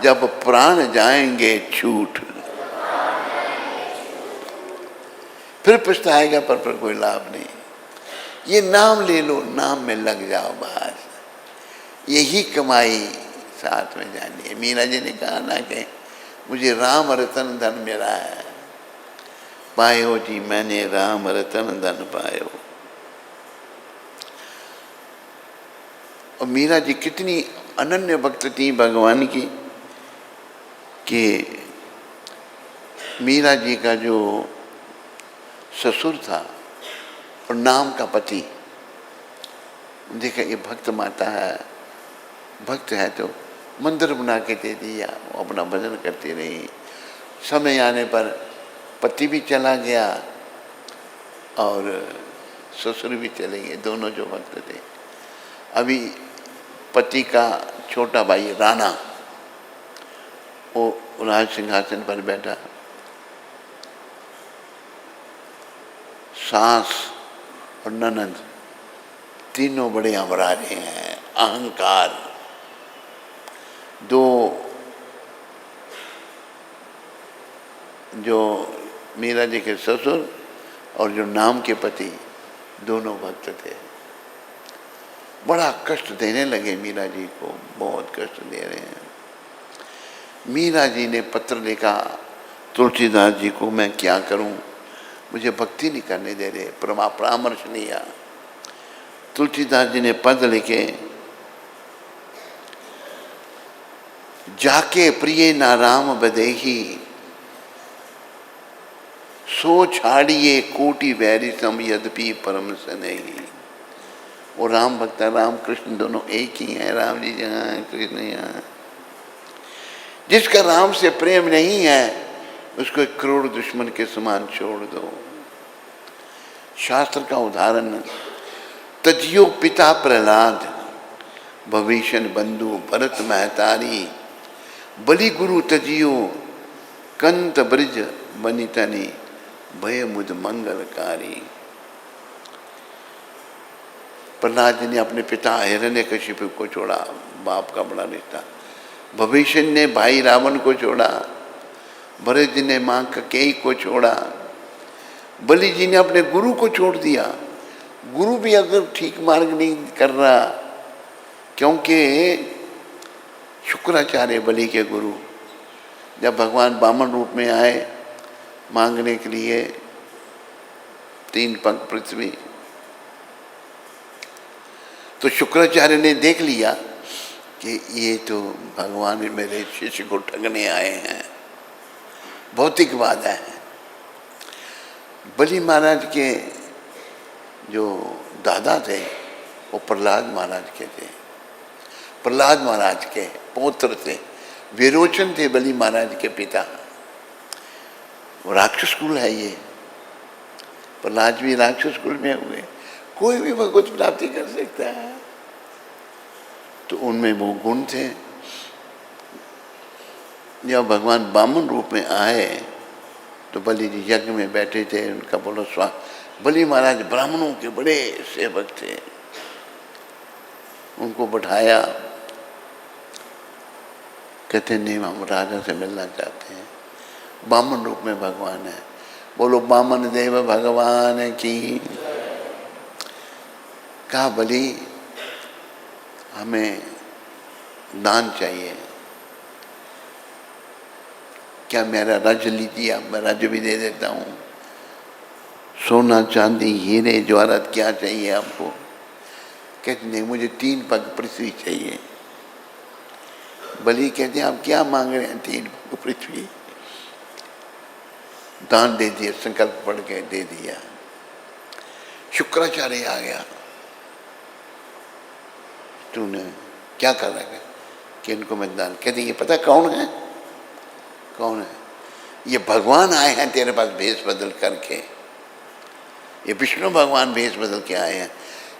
जब प्राण जाएंगे छूट, फिर पछताएगा पर कोई लाभ नहीं। ये नाम ले लो, नाम में लग जाओ, बस यही कमाई साथ में जानी है। मीरा जी ने कहा ना कि मुझे राम रतन धन मिला है, पायो जी मैंने राम रतन धन पायो। और मीरा जी कितनी अनन्य भक्त थी भगवान की कि मीरा जी का जो ससुर था और नाम का पति, देखा ये भक्त माता है, भक्त है तो मंदिर बना के दे दिया, वो अपना भजन करती रही। समय आने पर पति भी चला गया और ससुर भी चले गए, दोनों जो भक्त थे। अभी पति का छोटा भाई राणा, वो राज सिंहासन पर बैठा, सास और ननद तीनों बड़े अमरारे हैं, अहंकार। दो जो मीरा जी के ससुर और जो नाम के पति, दोनों भक्त थे। बड़ा कष्ट देने लगे मीरा जी को, बहुत कष्ट दे रहे हैं। मीरा जी ने पत्र लिखा तुलसीदास जी को, मैं क्या करूं, मुझे भक्ति नहीं करने दे रहे, परामर्श लिया। तुलसीदास जी ने पद लिखे, जाके प्रिय ना राम बदेही, सो छाड़िए कोटि वैरी सम यद्यपि परम स्नेही। वो राम भक्त राम कृष्ण दोनों एक ही हैं, राम जी जहाँ कृष्ण यहाँ। जिसका राम से प्रेम नहीं है उसको एक करोड़ दुश्मन के समान छोड़ दो। शास्त्र का उदाहरण, तजियो पिता प्रहलाद, भविष्य बंधु भरत महतारी, बलि गुरु तजियो कंत ब्रिज बनितनी, भय मुझ मंगलकारी। प्रहलाद जी ने अपने पिता हिरण्यकशिपु को छोड़ा, बाप का बड़ा रिश्ता। भविष्य ने भाई रावण को छोड़ा, भरत जी ने मां ककेई को छोड़ा, बलि जी ने अपने गुरु को छोड़ दिया। गुरु भी अगर ठीक मार्ग नहीं कर रहा, क्योंकि शुक्राचार्य बलि के गुरु जब भगवान वामन रूप में आए मांगने के लिए 3 पंख पृथ्वी, तो शुक्राचार्य ने देख लिया कि ये तो भगवान मेरे शिष्य को ठगने आए हैं, भौतिकवाद है। बलि महाराज के जो दादा थे वो प्रहलाद महाराज के थे, प्रहलाद महाराज के पौत्र थे। विरोचन थे बलि महाराज के पिता। वो राक्षस कुल है ये, प्रहलाद भी राक्षस कुल में हुए। कोई भी भगवत प्राप्ति कर सकता है, तो उनमें वो गुण थे। जब भगवान वामन रूप में आए तो बलि जी यज्ञ में बैठे थे, उनका बोलो स्वा। बलि महाराज ब्राह्मणों के बड़े सेवक थे, उनको बैठाया, कहते नहीं हम राजा से मिलना चाहते हैं। वामन रूप में भगवान है, बोलो वामन देव भगवान की। कहा बलि हमें दान चाहिए, क्या मेरा राज्य लीजिए, आप मैं राज्य भी दे देता हूँ। सोना चांदी हीरे जवाहरात क्या चाहिए आपको? कहते नहीं मुझे 3 पग पृथ्वी चाहिए। बलि कहते हैं आप क्या मांग रहे हैं? 3 पग पृथ्वी। दान दे दिया, संकल्प पढ़ के दे दिया। शुक्राचार्य आ गया, तूने क्या कर रहा है? कि इनको मैं दान। कहते ये पता कौन है? कौन है? ये भगवान आए हैं तेरे पास भेष बदल करके, ये विष्णु भगवान भेष बदल के आए हैं।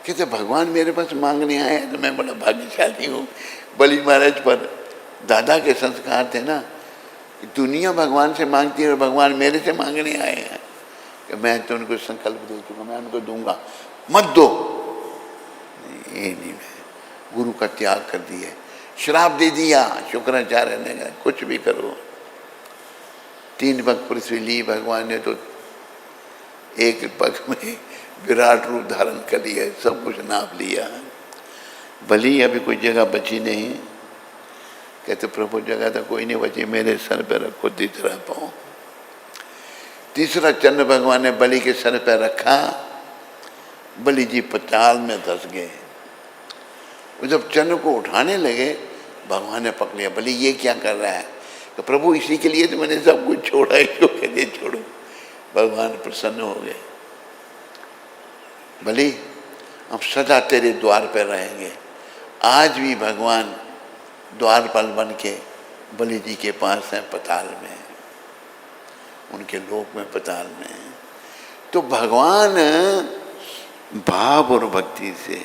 कहते भगवान मेरे पास मांगने आए हैं तो मैं बड़ा भाग्यशाली हूँ। बलि महाराज पर दादा के संस्कार थे ना, दुनिया भगवान से मांगती है और भगवान मेरे से मांगने आए हैं कि मैं तो उनको संकल्प दे चुका, मैं उनको दूंगा, मत दो। ये नहीं, मैं गुरु का त्याग कर दिया, श्राप दे दिया। शुक्राचार्य ने कहा कुछ भी करो। 3 पग पृथ्वी ली भगवान ने, तो एक पग में विराट रूप धारण कर लिया, सब कुछ नाप लिया। भली अभी कोई जगह बची नहीं। कहते प्रभु जगह तो कोई नहीं बची, मेरे सर पे रखो, तीसरा पाँव। तीसरा चंद्र भगवान ने बलि के सर पे रखा, बलि जी पताल में धंस गए। जब चंद्र को उठाने लगे, भगवान ने पकड़ लिया, बलि ये क्या कर रहा है? तो प्रभु इसी के लिए तो मैंने सब कुछ छोड़ा, इसको कहते छोड़ो। भगवान प्रसन्न हो गए, बलि हम सदा तेरे द्वार पर रहेंगे। आज भी भगवान द्वारपाल बन के बलि जी के पास हैं, पताल में, उनके लोक में, पताल में। तो भगवान भाव और भक्ति से,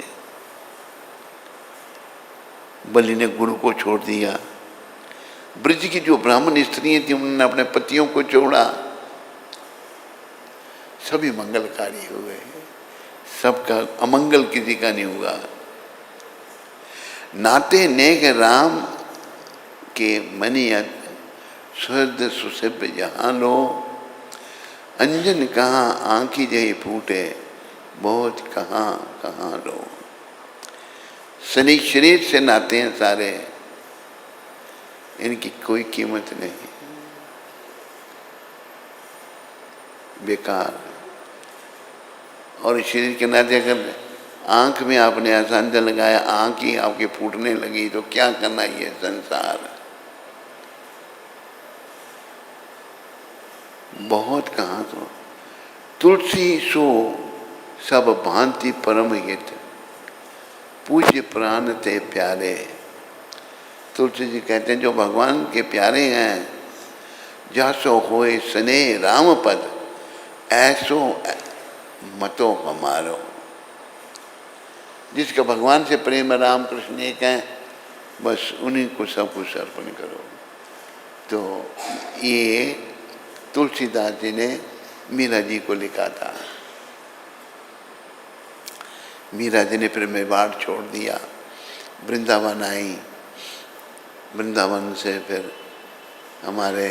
बलि ने गुरु को छोड़ दिया। ब्रज की जो ब्राह्मण स्त्रियां थी उन्होंने अपने पतियों को छोड़ा, सभी मंगलकारी हुए, सबका अमंगल किसी का नहीं हुआ। नाते नेक राम के मनियत सुहृद सुसिभ जहाँ लो, अंजन कहाँ आँखी जही फूटे, बहुत कहाँ कहाँ लो। शरीर से नाते हैं सारे, इनकी कोई कीमत नहीं, बेकार। और शरीर के नाते अगर आँख में आपने असंजन लगाया, आँख ही आपके फूटने लगी, तो क्या करना ये संसार। बहुत कहाँ तो तुलसी सो सब भांति परम हित, पूज्य प्राण ते प्यारे। तुलसी जी कहते हैं जो भगवान के प्यारे हैं, जासो होए स्नेह राम पद, ऐसो मतो हमारो। जिसका भगवान से प्रेम राम कृष्ण एक है, बस उन्हीं को सब कुछ अर्पण करो। तो ये तुलसीदास जी ने मीरा जी को लिखा था। मीरा जी ने फिर मेवाड़ छोड़ दिया, वृंदावन आई। वृंदावन से फिर हमारे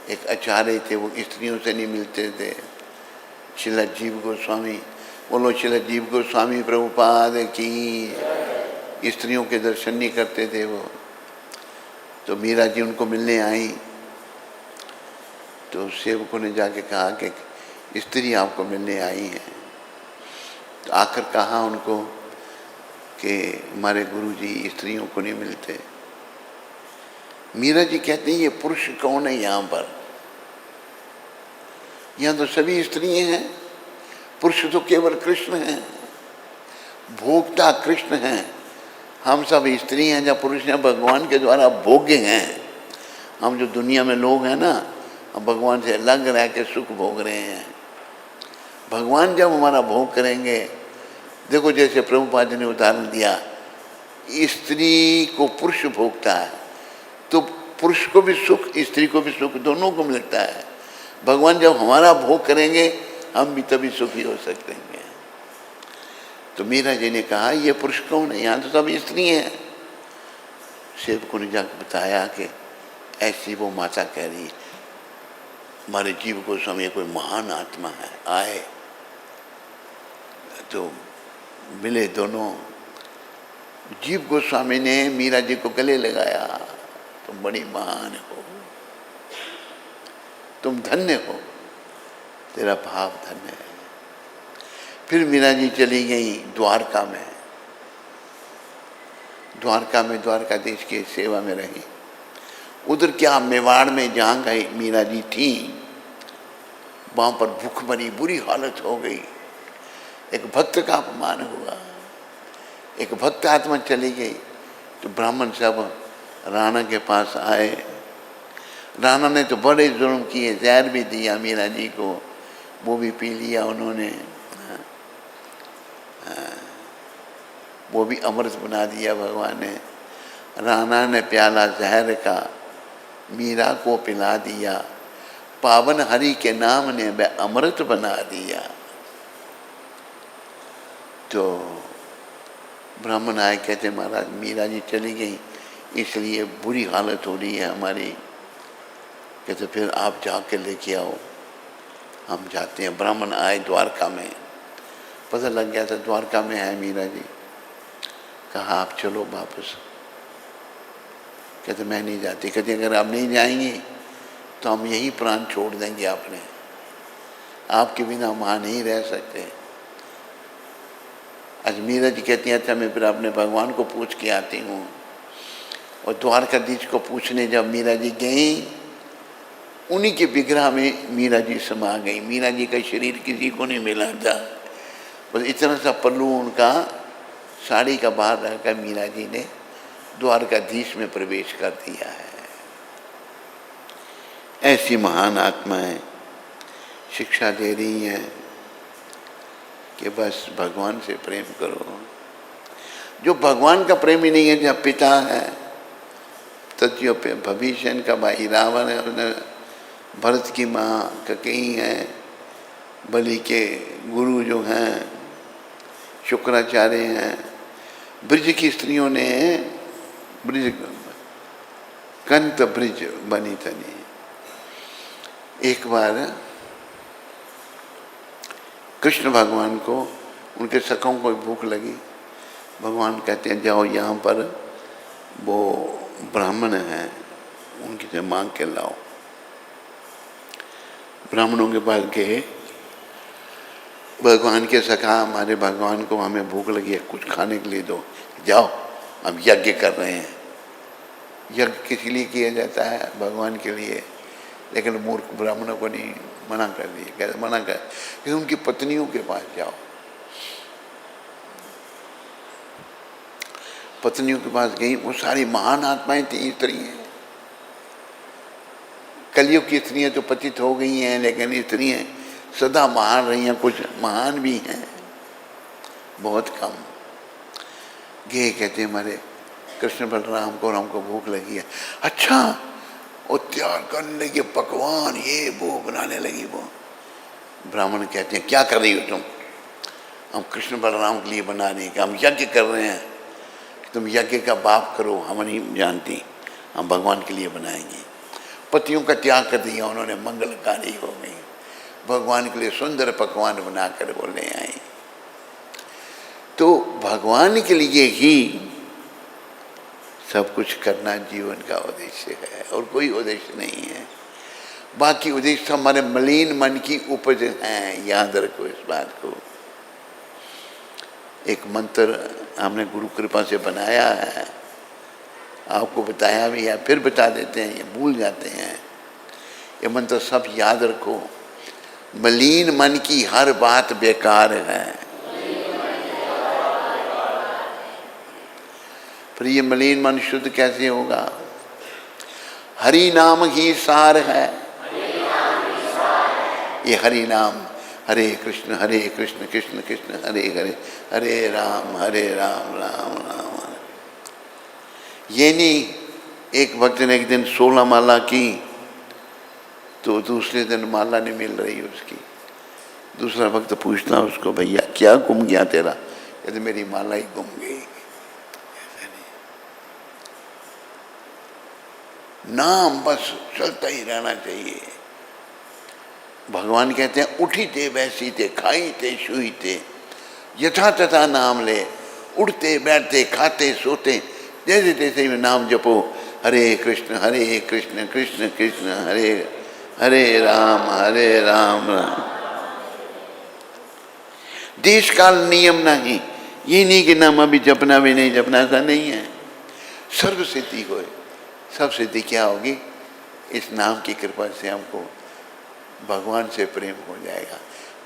एक आचार्य थे, वो स्त्रियों से नहीं मिलते थे, श्रील जीव गोस्वामी। बोलो श्रील जीव गोस्वामी प्रभुपाद की। स्त्रियों के दर्शन नहीं करते थे वो। तो मीरा जी उनको मिलने आई, तो सेवकों ने जाके कहा कि स्त्री आपको मिलने आई है। तो आकर कहा उनको कि हमारे गुरुजी स्त्रियों को नहीं मिलते। मीरा जी कहते हैं ये पुरुष कौन है यहाँ पर? यहाँ तो सभी स्त्रियाँ हैं, पुरुष तो केवल कृष्ण हैं, भोक्ता कृष्ण हैं। हम सब स्त्री हैं, जब पुरुष हैं भगवान के द्वारा भोग्य हैं। हम जो दुनिया में लोग हैं ना, हम भगवान से अलग रह के सुख भोग रहे हैं। भगवान जब हमारा भोग करेंगे, देखो जैसे प्रभुपाद जी ने उदाहरण दिया, स्त्री को पुरुष भोगता है, तो पुरुष को भी सुख, स्त्री को भी सुख, दोनों को मिलता है। भगवान जब हमारा भोग करेंगे, हम भी तभी सुखी हो सकते हैं। तो मीरा जी ने कहा ये पुरुष कौन है? यहाँ तो सब स्त्री हैं। सेवकों ने जाकर बताया कि ऐसी वो माता कह रही, हमारे जीव गोस्वामी कोई महान आत्मा है, आए। तो मिले दोनों। जीव गोस्वामी ने मीरा जी को गले लगाया, तुम बड़ी महान हो, तुम धन्य हो, तेरा भाव धन्य है। फिर मीरा जी चली गई द्वारका में। द्वारका में द्वारकाधीश की सेवा में रही। उधर क्या मेवाड़ में जहाँ गई मीरा जी थी, वहाँ पर भूखमरी बुरी हालत हो गई। एक भक्त का अपमान हुआ, एक भक्त आत्मा चली गई। तो ब्राह्मण सब राणा के पास आए। राणा ने तो बड़े जुर्म किए, जहर भी दिया मीरा जी को, वो भी पी लिया उन्होंने, वो भी अमृत बना दिया भगवान ने। राणा ने प्याला जहर का मीरा को पिला दिया, पावन हरि के नाम ने वह अमृत बना दिया। तो ब्राह्मण आए, कहते महाराज मीरा जी चली गई, इसलिए बुरी हालत हो रही है हमारी। कहते फिर आप जाके लेके आओ। हम जाते हैं। ब्राह्मण आए द्वारका में, पता लग गया था द्वारका में है मीरा जी। कहा आप चलो वापस। कहते मैं नहीं जाती। कहते अगर आप नहीं जाएंगे तो हम यही प्राण छोड़ देंगे अपने, आपके बिना हम वहाँ नहीं रह सकते। आज मीरा जी कहती हैं अच्छा मैं फिर अपने भगवान को पूछ के आती हूँ। और द्वारकाधीश को पूछने जब मीरा जी गई, उन्हीं के विग्रह में मीरा जी समा गई। मीरा जी का शरीर किसी को नहीं मिला था, बस इतना सा पल्लू उनका साड़ी का बाहर रहकर मीरा जी ने द्वारकाधीश में प्रवेश कर दिया है। ऐसी महान आत्माएं शिक्षा दे रही हैं कि बस भगवान से प्रेम करो। जो भगवान का प्रेमी नहीं है, जब पिता है तथियों पे भविष्य का भाई रावण है, भरत की माँ कैकेयी है, बलि के गुरु जो हैं शुक्राचार्य हैं, ब्रिज की स्त्रियों ने ब्रिज कंत ब्रिज बनी तनी। एक बार कृष्ण भगवान को उनके सखों को भूख लगी। भगवान कहते हैं जाओ यहाँ पर वो ब्राह्मण हैं उनकी से मांग के लाओ। ब्राह्मणों के पास गए। भगवान के सखा हमारे भगवान को हमें भूख लगी है, कुछ खाने के लिए दो। जाओ हम यज्ञ कर रहे हैं। यज्ञ किस लिए किया जाता है? भगवान के लिए। लेकिन मूर्ख ब्राह्मणों को नहीं, मना कर दिए। कहते मना कर कि उनकी पत्नियों के पास जाओ। पत्नियों के पास गई, वो सारी महान आत्माएं थी, स्त्रियां। कलयुग की स्त्रियां तो पतित हो गई हैं, लेकिन स्त्रियां सदा महान रही हैं। कुछ महान भी हैं, बहुत कम। ये कहते हमारे कृष्ण बलराम को, हमको भूख लगी है। अच्छा, और तैयार करने लगे पकवान, ये वो बनाने लगी। वो ब्राह्मण कहते हैं क्या कर रही हो तुम? हम कृष्ण बलराम के लिए बना रहे हैं, कि हम यज्ञ कर रहे हैं। तुम यज्ञ का बाप करो, हम नहीं जानती, हम भगवान के लिए बनाएंगे। पतियों का त्याग कर दिया उन्होंने, मंगलकारी हो गई। भगवान के लिए सुंदर पकवान बनाकर वो ले आई। तो भगवान के लिए ही सब कुछ करना जीवन का उद्देश्य है, और कोई उद्देश्य नहीं है। बाकी उद्देश्य हमारे मलिन मन की उपज है। याद रखो इस बात को। एक मंत्र हमने गुरु कृपा से बनाया है, आपको बताया भी है, फिर बता देते हैं, ये भूल जाते हैं। ये मंत्र सब याद रखो। मलिन मन की हर बात बेकार है। फिर ये मलिन मन शुद्ध कैसे होगा? हरि नाम ही सार है। ये हरि नाम, हरे कृष्ण कृष्ण कृष्ण हरे हरे, हरे राम राम राम हरे। ये नहीं एक भक्त ने एक दिन 16 माला की, तो दूसरे दिन माला नहीं मिल रही उसकी। दूसरा भक्त पूछता उसको, भैया क्या गुम गया तेरा? कहते मेरी माला ही गुम गई। नाम बस चलता ही रहना चाहिए। भगवान कहते हैं उठी थे बैसी थे, खाई थे शुई थे, यथा तथा नाम ले। उठते बैठते खाते सोते जैसे तैसे में नाम जपो। हरे कृष्ण कृष्ण कृष्ण हरे हरे राम राम। देश काल नियम नहीं, ये नहीं कि नाम अभी जपना भी नहीं जपना, ऐसा नहीं है। सर्व सिद्धि होए। सब सिद्धि क्या होगी? इस नाम की कृपा से हमको भगवान से प्रेम हो जाएगा।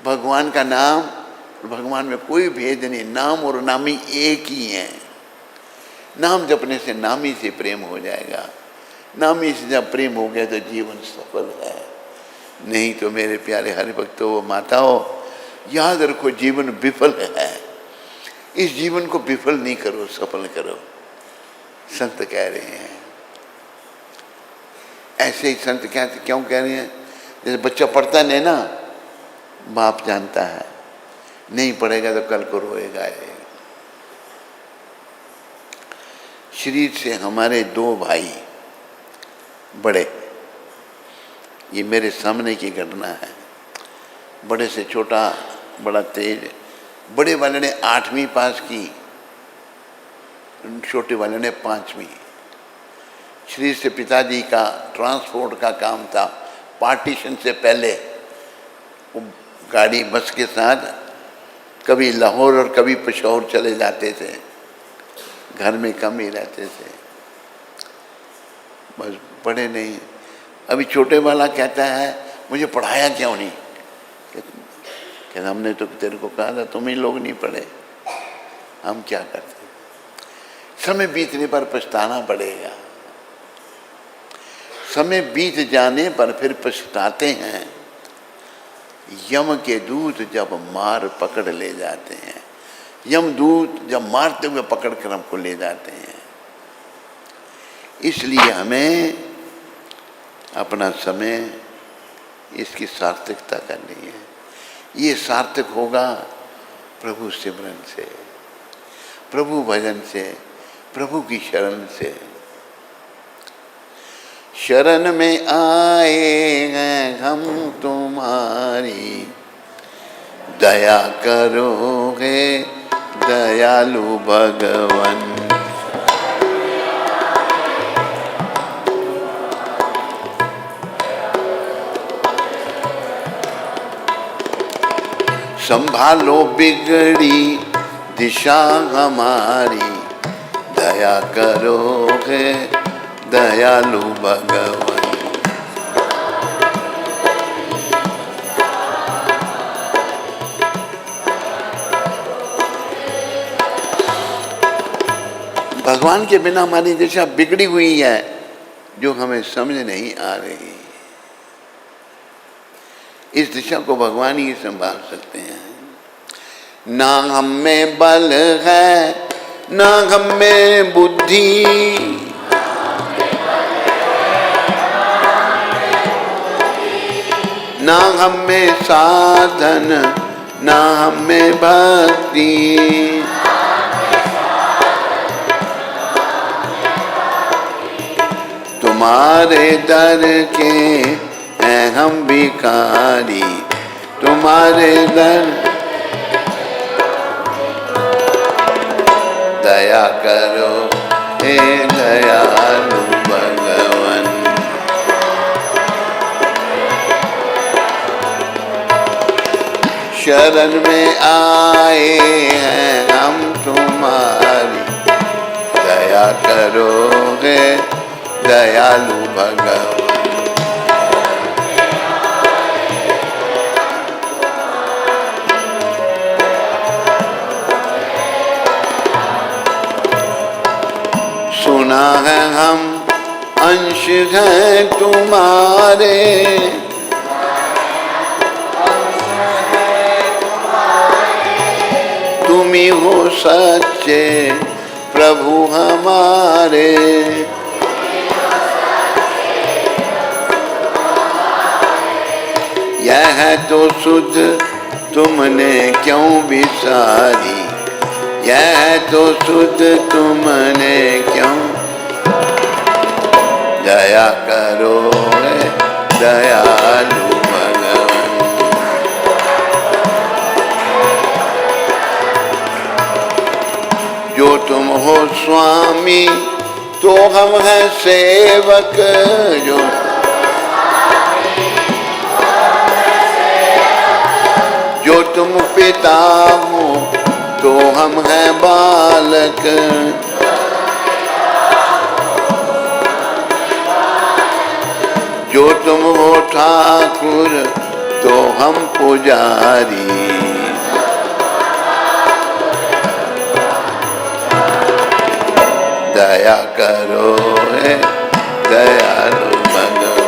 भगवान का नाम, भगवान में कोई भेद नहीं। नाम और नामी एक ही है। नाम जपने से नामी से प्रेम हो जाएगा। नामी से जब प्रेम हो गया तो जीवन सफल है। नहीं तो मेरे प्यारे हरि भक्तों माताओं, याद रखो जीवन विफल है। इस जीवन को विफल नहीं करो, सफल करो। संत कह रहे हैं। ऐसे ही संत क्यों कह रहे हैं? जैसे बच्चा पढ़ता नहीं ना, बाप जानता है, नहीं पढ़ेगा तो कल को रोएगा। शरीर से हमारे दो भाई बड़े, ये मेरे सामने की घटना है। बड़े से छोटा, बड़ा तेज। बड़े वाले ने 8वीं पास की, छोटे वाले ने 5वीं। शरीर से पिताजी का ट्रांसपोर्ट का काम था। पार्टीशन से पहले वो गाड़ी बस के साथ कभी लाहौर और कभी पेशावर चले जाते थे, घर में कम ही रहते थे, बस पढ़े नहीं। अभी छोटे वाला कहता है मुझे पढ़ाया क्यों नहीं? कहता हमने तो तेरे को कहा था, तुम ही लोग नहीं पढ़े, हम क्या करते। समय बीतने पर पछताना पड़ेगा। समय बीत जाने पर फिर पछताते हैं। यम के दूत जब मार पकड़ ले जाते हैं, यमदूत जब मारते हुए पकड़ कर हमको ले जाते हैं। इसलिए हमें अपना समय, इसकी सार्थकता करनी है। ये सार्थक होगा प्रभु सिमरन से, प्रभु भजन से, प्रभु की शरण से। शरण में आए हैं हम तुम्हारी, दया करोगे दयालु भगवन। संभालो बिगड़ी दिशा हमारी, दया करोगे दयालु भगवन। भगवान के बिना हमारी दिशा बिगड़ी हुई है, जो हमें समझ नहीं आ रही। इस दिशा को भगवान ही संभाल सकते हैं। ना हम में बल है, ना हम में बुद्धि, ना हम में साधन, ना हम में भक्ति। तुम्हारे दर के हैं हम भिखारी, तुम्हारे दर। दया करो हे दयालु भगवन। शरण में आए हैं हम तुम्हारी, दया करोगे दयालु भगवन। सुना है हम अंश हैं तुम्हारे, तुम ही हो सच्चे प्रभु हमारे। यह तो सुध तुमने क्यों विसारी, यह तो सुध तुमने क्यों। दया करो दयालु भगवन। जो तुम हो स्वामी तो हम हैं सेवक, जो तुम पिता हो तो हम हैं बालक। जो तुम हो ठाकुर तो हम पुजारी। दया करो हे दयालु भगवन।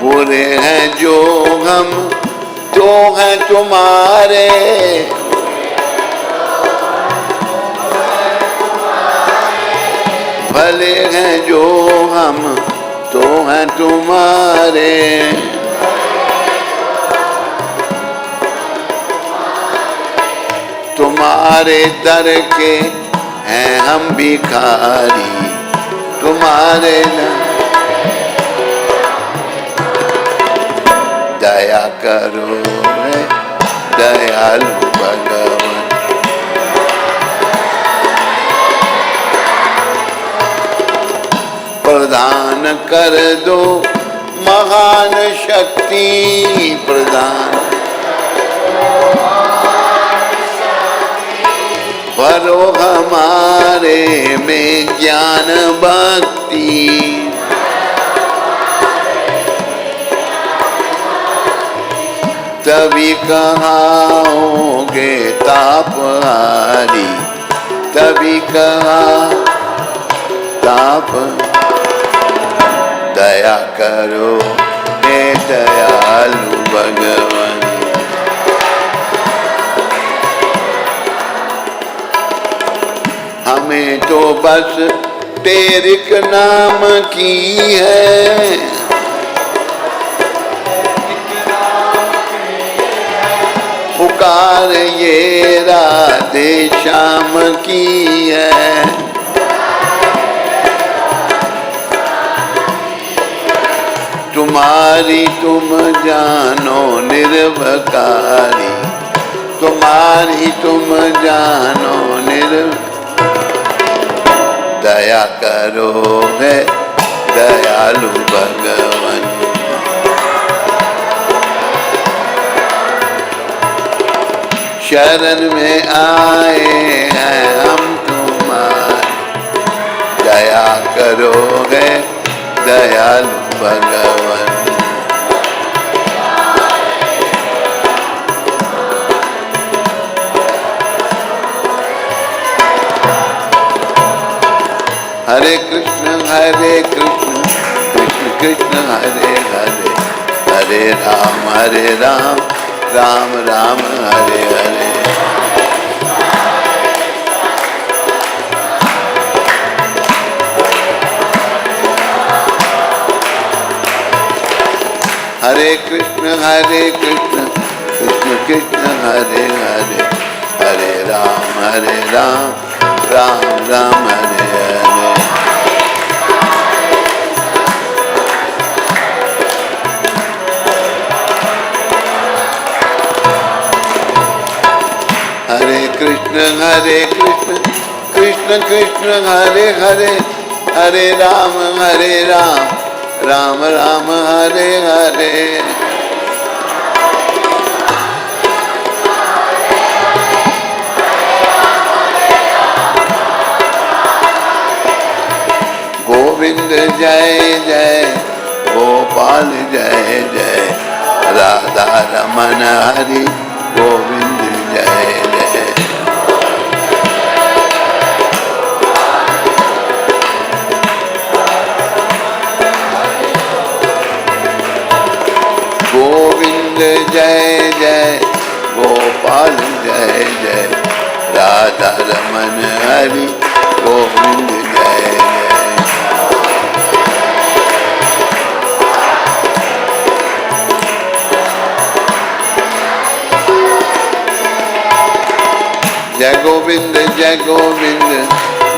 बुरे हैं जो हम तो हैं तुम्हारे, भले हैं जो हम तो हैं तुम्हारे। तुम्हारे दर के हैं हम भिखारी, तुम्हारे दया करो है दयालु भगवान। प्रदान कर दो महान शक्ति, प्रदान भरो हमारे में ज्ञान भक्ति। तभी कहाओगे तापहारी, तभी कहा ताप। दया करो हे दयालु भगवान। हमें तो बस तेरिक नाम की है, पुकार ये राधे श्याम की है। तुम्हारी तुम जानो निर्भकारी, तुम्हारी तुम जानो दया करो है दयालु भगवान। शरण में आए हैं हम तुम्हारे, दया करो है दयालु भगवान। हरे कृष्ण कृष्ण कृष्ण हरे हरे, हरे राम राम राम हरे हरे। हरे कृष्ण कृष्ण कृष्ण हरे हरे, हरे राम राम राम हरे हरे। हरे कृष्ण कृष्ण कृष्ण हरे हरे, हरे राम राम राम हरे हरे। गोविंद जय जय गोपाल जय जय, राधा रमन हरि गोविंद जय जय। गोविंद जय जय गोपाल जय जय, राधा रमन हरि गोविंद जय जय। जय गोविंद जय गोविंद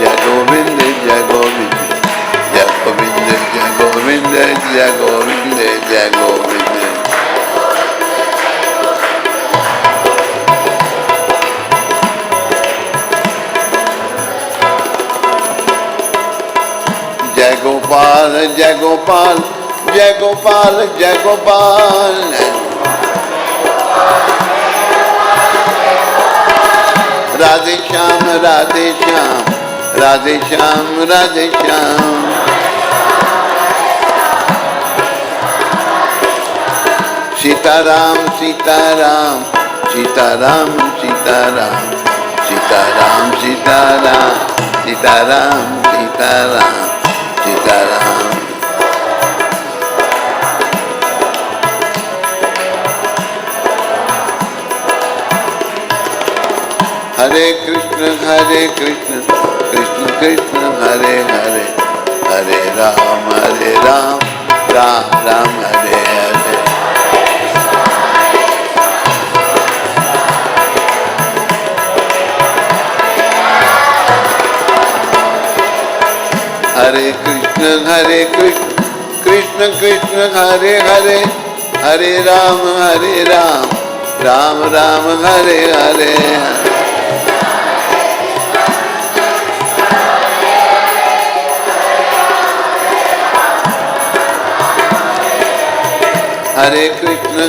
जय गोविंद जय गोविंद जय गोविंद जय गोविंद जय गोविंद जय गोविंद। जय गोपाल जय गोपाल जय गोपाल जय गोपाल। राधे श्याम राधे श्याम राधे श्याम राधे श्याम। सीताराम सीताराम सीताराम सीताराम सीताराम सीताराम सीताराम सीताराम सीताराम। हरे कृष्ण कृष्ण कृष्ण हरे हरे, हरे राम राम राम हरे हरे। कृष्ण कृष्ण कृष्ण हरे हरे, हरे राम राम राम हरे हरे। हरे कृष्ण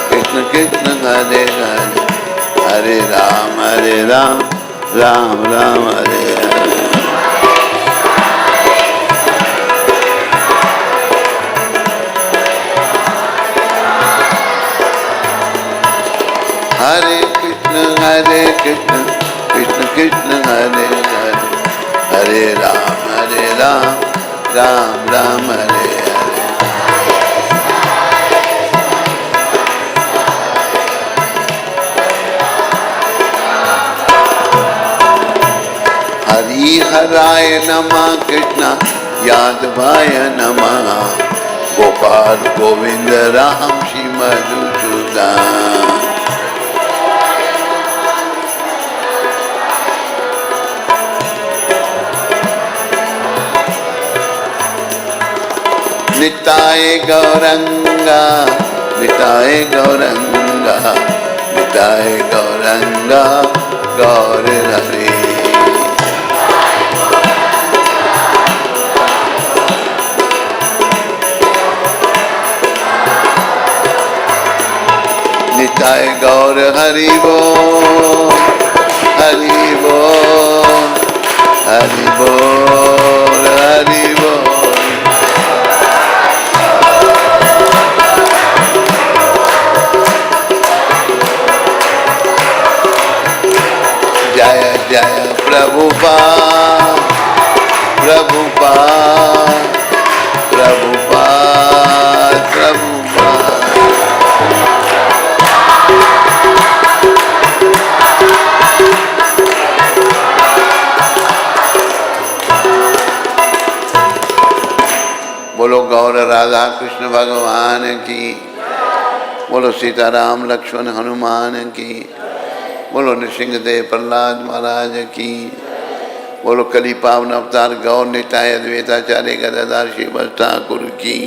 कृष्ण कृष्ण हरे हरे, हरे राम राम राम हरे हरे। हरे कृष्ण कृष्ण कृष्ण हरे हरे, हरे राम राम हरे हरे। हरि हराय नमः, कृष्ण यादवाय नमः, गोपाल गोविंद राम श्री मधुसूदन। निताय गौरंगा निताय गौरंगा, निताय गौरंगा गौर हरे। निताय गौर हरि बोल, हरि बोल, हरि बोल, हरि बोल। जय जय प्रभुपाद, प्रभुपाद, प्रभुपाद, प्रभुपाद। बोलो गौर राधा कृष्ण भगवान की, बोलो सीताराम लक्ष्मण हनुमान की, बोलो नृसिंहदेव प्रहलाद महाराज की, बोलो कली पावन अवतार गौर निताय अद्वैताचार्य गदाधर शिव ठाकुर की,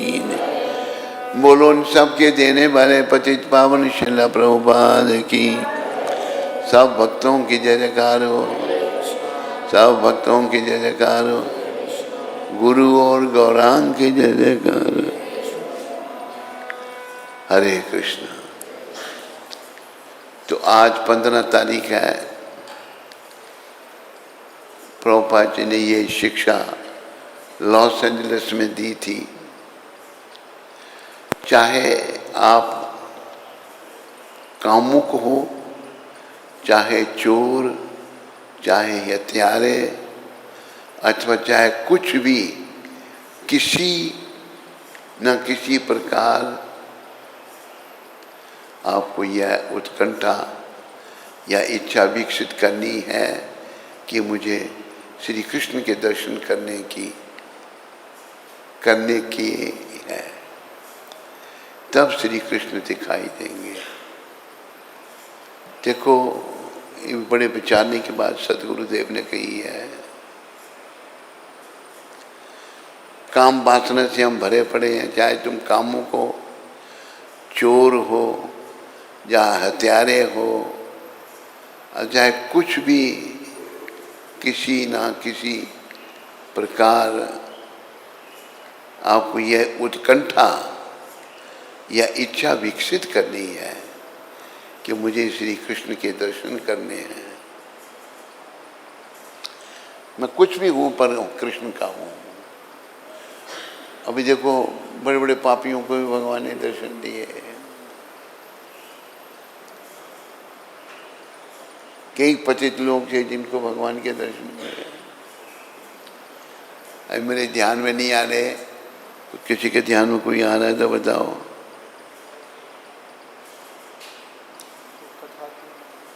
बोलो उन सबके देने वाले पतित पावन श्रील प्रभुपाद की। सब भक्तों की जय जयकार हो, सब भक्तों की जय जयकार हो, गुरु और गौरांग की जय जयकार। हरे कृष्ण। तो आज 15 तारीख है। प्रभुपाद जी ने ये शिक्षा लॉस एंजलिस में दी थी। चाहे आप कामुक हो, चाहे चोर, चाहे हत्यारे, अथवा चाहे कुछ भी, किसी न किसी प्रकार आपको यह उत्कंठा या इच्छा विकसित करनी है कि मुझे श्री कृष्ण के दर्शन करने की है, तब श्री कृष्ण दिखाई देंगे। देखो, बड़े विचारने के बाद सदगुरुदेव ने कही है, काम वासना से हम भरे पड़े हैं, चाहे तुम कामुक हो, चोर हो, या हत्यारे हो, चाहे कुछ भी, किसी ना किसी प्रकार आपको यह उत्कंठा या इच्छा विकसित करनी है कि मुझे श्री कृष्ण के दर्शन करने हैं। मैं कुछ भी हूँ पर कृष्ण का हूँ। अभी देखो, बड़े बड़े पापियों को भी भगवान ने दर्शन दिए। कई पतित लोग थे जिनको भगवान के दर्शन मिले। अब मेरे ध्यान में नहीं आ रहे, तो किसी के ध्यान में कोई आ रहा है तो बताओ।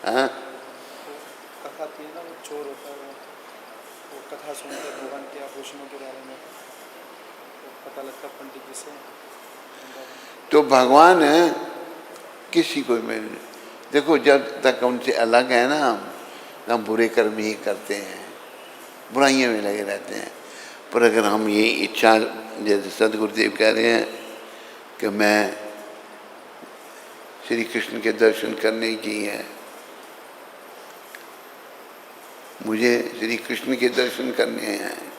हाँ, कथा थी ना, वो चोर होता है, वो कथा सुनते भगवान के आभूषणों के बारे में, तो पता लगता पंडित जी से। तो भगवान किसी को मिल, देखो जब तक उनसे अलग है ना, हम बुरे कर्म ही करते हैं, बुराइयों में लगे रहते हैं। पर अगर हम ये इच्छा, जैसे सदगुरुदेव कह रहे हैं कि मैं श्री कृष्ण के दर्शन करने की है, मुझे श्री कृष्ण के दर्शन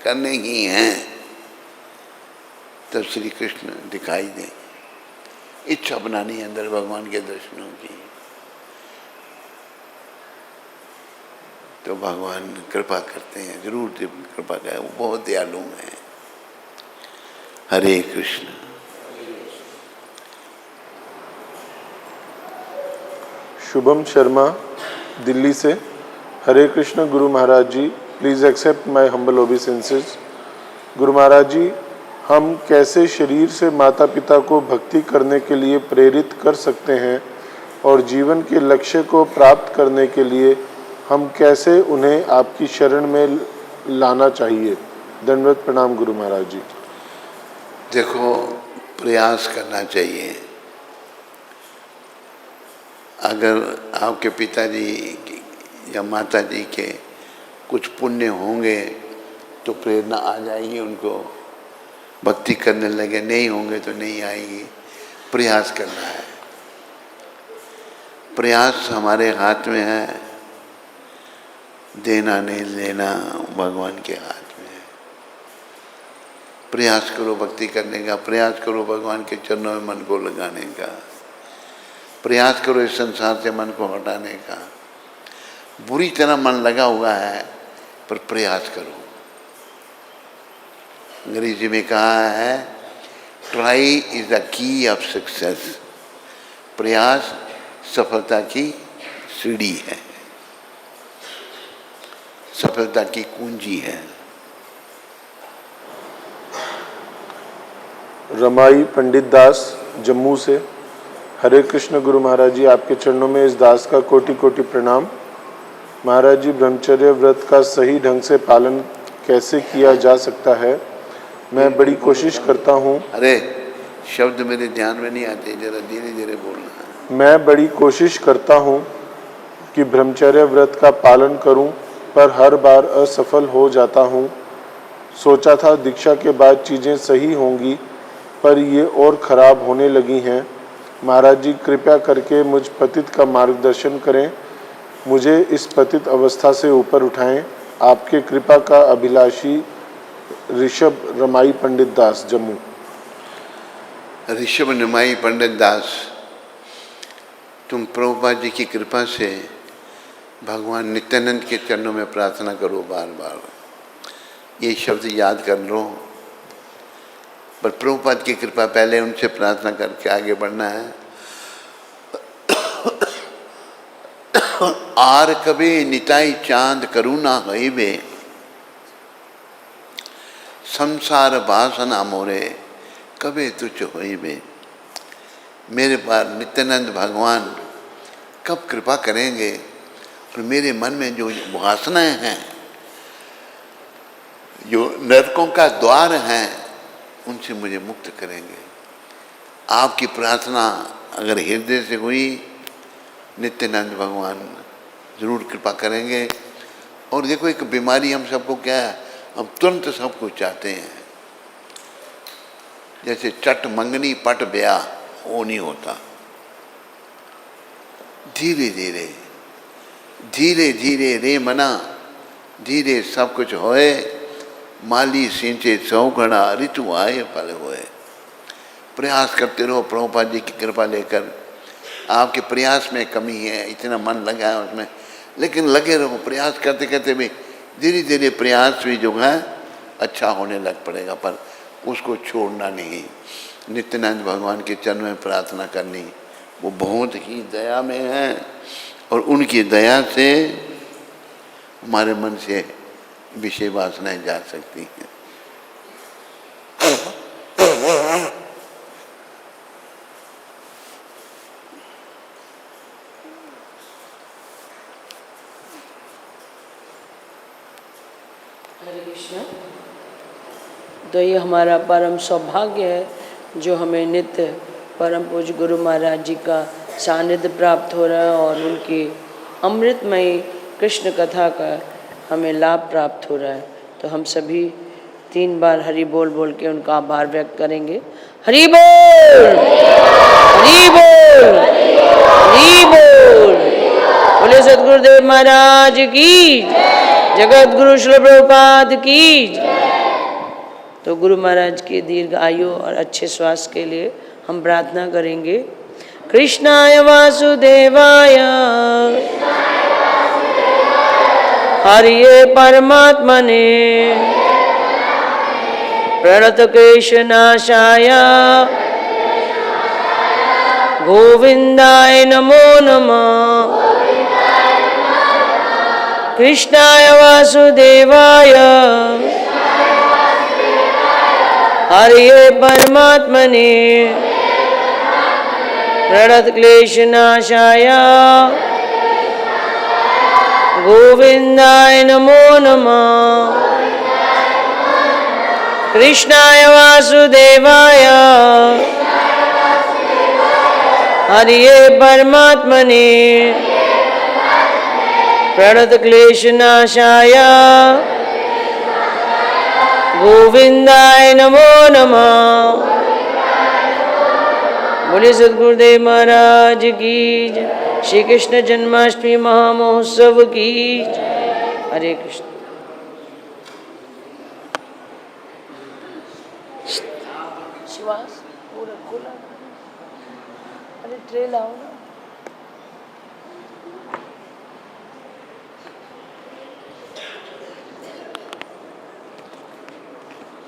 करने ही हैं, तब श्री कृष्ण दिखाई दें। इच्छा बनानी है अंदर भगवान के दर्शनों की, तो भगवान कृपा करते हैं, जरूर कृपा करें, वो बहुत दयालु हैं। हरे कृष्ण। शुभम शर्मा, दिल्ली से। हरे कृष्ण गुरु महाराज जी, please accept my humble obeisances. Guru Maharaj जी, हम कैसे शरीर से माता पिता को भक्ति करने के लिए प्रेरित कर सकते हैं और जीवन के लक्ष्य को प्राप्त करने के लिए हम कैसे उन्हें आपकी शरण में लाना चाहिए? दंडवत प्रणाम गुरु महाराज जी। देखो, प्रयास करना चाहिए। अगर आपके पिताजी या माताजी के कुछ पुण्य होंगे तो प्रेरणा आ जाएगी, उनको भक्ति करने लगे। नहीं होंगे तो नहीं आएगी। प्रयास करना है, प्रयास हमारे हाथ में है, देना नहीं लेना भगवान के हाथ में है। प्रयास करो भक्ति करने का, प्रयास करो भगवान के चरणों में मन को लगाने का, प्रयास करो इस संसार से मन को हटाने का। बुरी तरह मन लगा हुआ है, पर प्रयास करो। अंग्रेजी में कहा है, try is the key of success. प्रयास सफलता की सीढ़ी है, सफलता की कुंजी है। रमाई पंडित दास, जम्मू से। हरे कृष्ण गुरु महाराज जी, आपके चरणों में इस दास का कोटि कोटि प्रणाम। महाराज जी, ब्रह्मचर्य व्रत का सही ढंग से पालन कैसे किया जा सकता है? मैं बड़ी कोशिश करता हूँ। अरे, शब्द मेरे ध्यान में नहीं आते, जरा धीरे धीरे बोलना है। मैं बड़ी कोशिश करता हूँ कि ब्रह्मचर्य व्रत का पालन करूँ, पर हर बार असफल हो जाता हूँ। सोचा था दीक्षा के बाद चीज़ें सही होंगी, पर ये और ख़राब होने लगी हैं। महाराज जी, कृपया करके मुझ पतित का मार्गदर्शन करें, मुझे इस पतित अवस्था से ऊपर उठाएं। आपके कृपा का अभिलाषी ऋषभ रमाई पंडित दास, जम्मू। ऋषभ रमाई पंडित दास, तुम प्रभुपाद जी की कृपा से भगवान नित्यानंद के चरणों में प्रार्थना करो बार बार। ये शब्द याद कर लो, पर प्रभुपाद की कृपा, पहले उनसे प्रार्थना करके आगे बढ़ना है। आर कबे निताई चांद करुणा हईबे, संसार वासना मोरे कबे तुझ होइबे। मेरे पास नित्यानंद भगवान कब कृपा करेंगे और मेरे मन में जो वासनाएं हैं, जो नरकों का द्वार हैं, उनसे मुझे मुक्त करेंगे। आपकी प्रार्थना अगर हृदय से हुई, नित्यानंद भगवान जरूर कृपा करेंगे। और देखो, एक बीमारी हम सबको क्या है, हम तुरंत सब कुछ चाहते हैं। जैसे चट मंगनी पट ब्याह, वो नहीं होता। धीरे धीरे धीरे धीरे रे मना, धीरे सब कुछ होए। माली सिंचे सौगणा, ऋतु आए फल होए। प्रयास करते रहो प्रभुपाद जी की कृपा लेकर। आपके प्रयास में कमी है, इतना मन लगा है उसमें, लेकिन लगे रहो। प्रयास करते करते भी धीरे धीरे प्रयास भी जो है अच्छा होने लग पड़ेगा, पर उसको छोड़ना नहीं। नित्यानंद भगवान के चरण में प्रार्थना करनी, वो बहुत ही दया में है, और उनकी दया से हमारे मन से विषय वासनाएं जा सकती हैं। हरे कृष्ण। तो ये हमारा परम सौभाग्य है जो हमें नित्य परम पूज्य गुरु महाराज जी का सानिध्य प्राप्त हो रहा है और उनकी अमृतमयी कृष्ण कथा का हमें लाभ प्राप्त हो रहा है। तो हम सभी 3 बार हरि बोल बोल के उनका आभार व्यक्त करेंगे। हरि बोल, हरि बोल, हरि बोल। बोले सद्गुरुदेव महाराज की, जगत गुरु श्री प्रभुपाद की। तो गुरु महाराज की दीर्घ आयु और अच्छे स्वास्थ्य के लिए हम प्रार्थना करेंगे। कृष्णाय वासुदेवाय हरिये परमात्मने प्रणतक्लेशनाशाय गोविंदाय नमो नमः। कृष्णाय वासुदेवाय हरिये परमात्मने प्रणतक्लेशनाशाय गोविंदाय नमो नमः। कृष्णाय वासुदेवाय हरिये परमात्मने प्रणतक्लेशनाशाय गोविंदाय नमो नमः। बोले सद्गुरुदेव महाराज की जय। श्री कृष्ण जन्माष्टमी महामहोत्सव की जय। हरे कृष्ण। श्वास पूरा खुला। अरे ट्रे लाओ ना।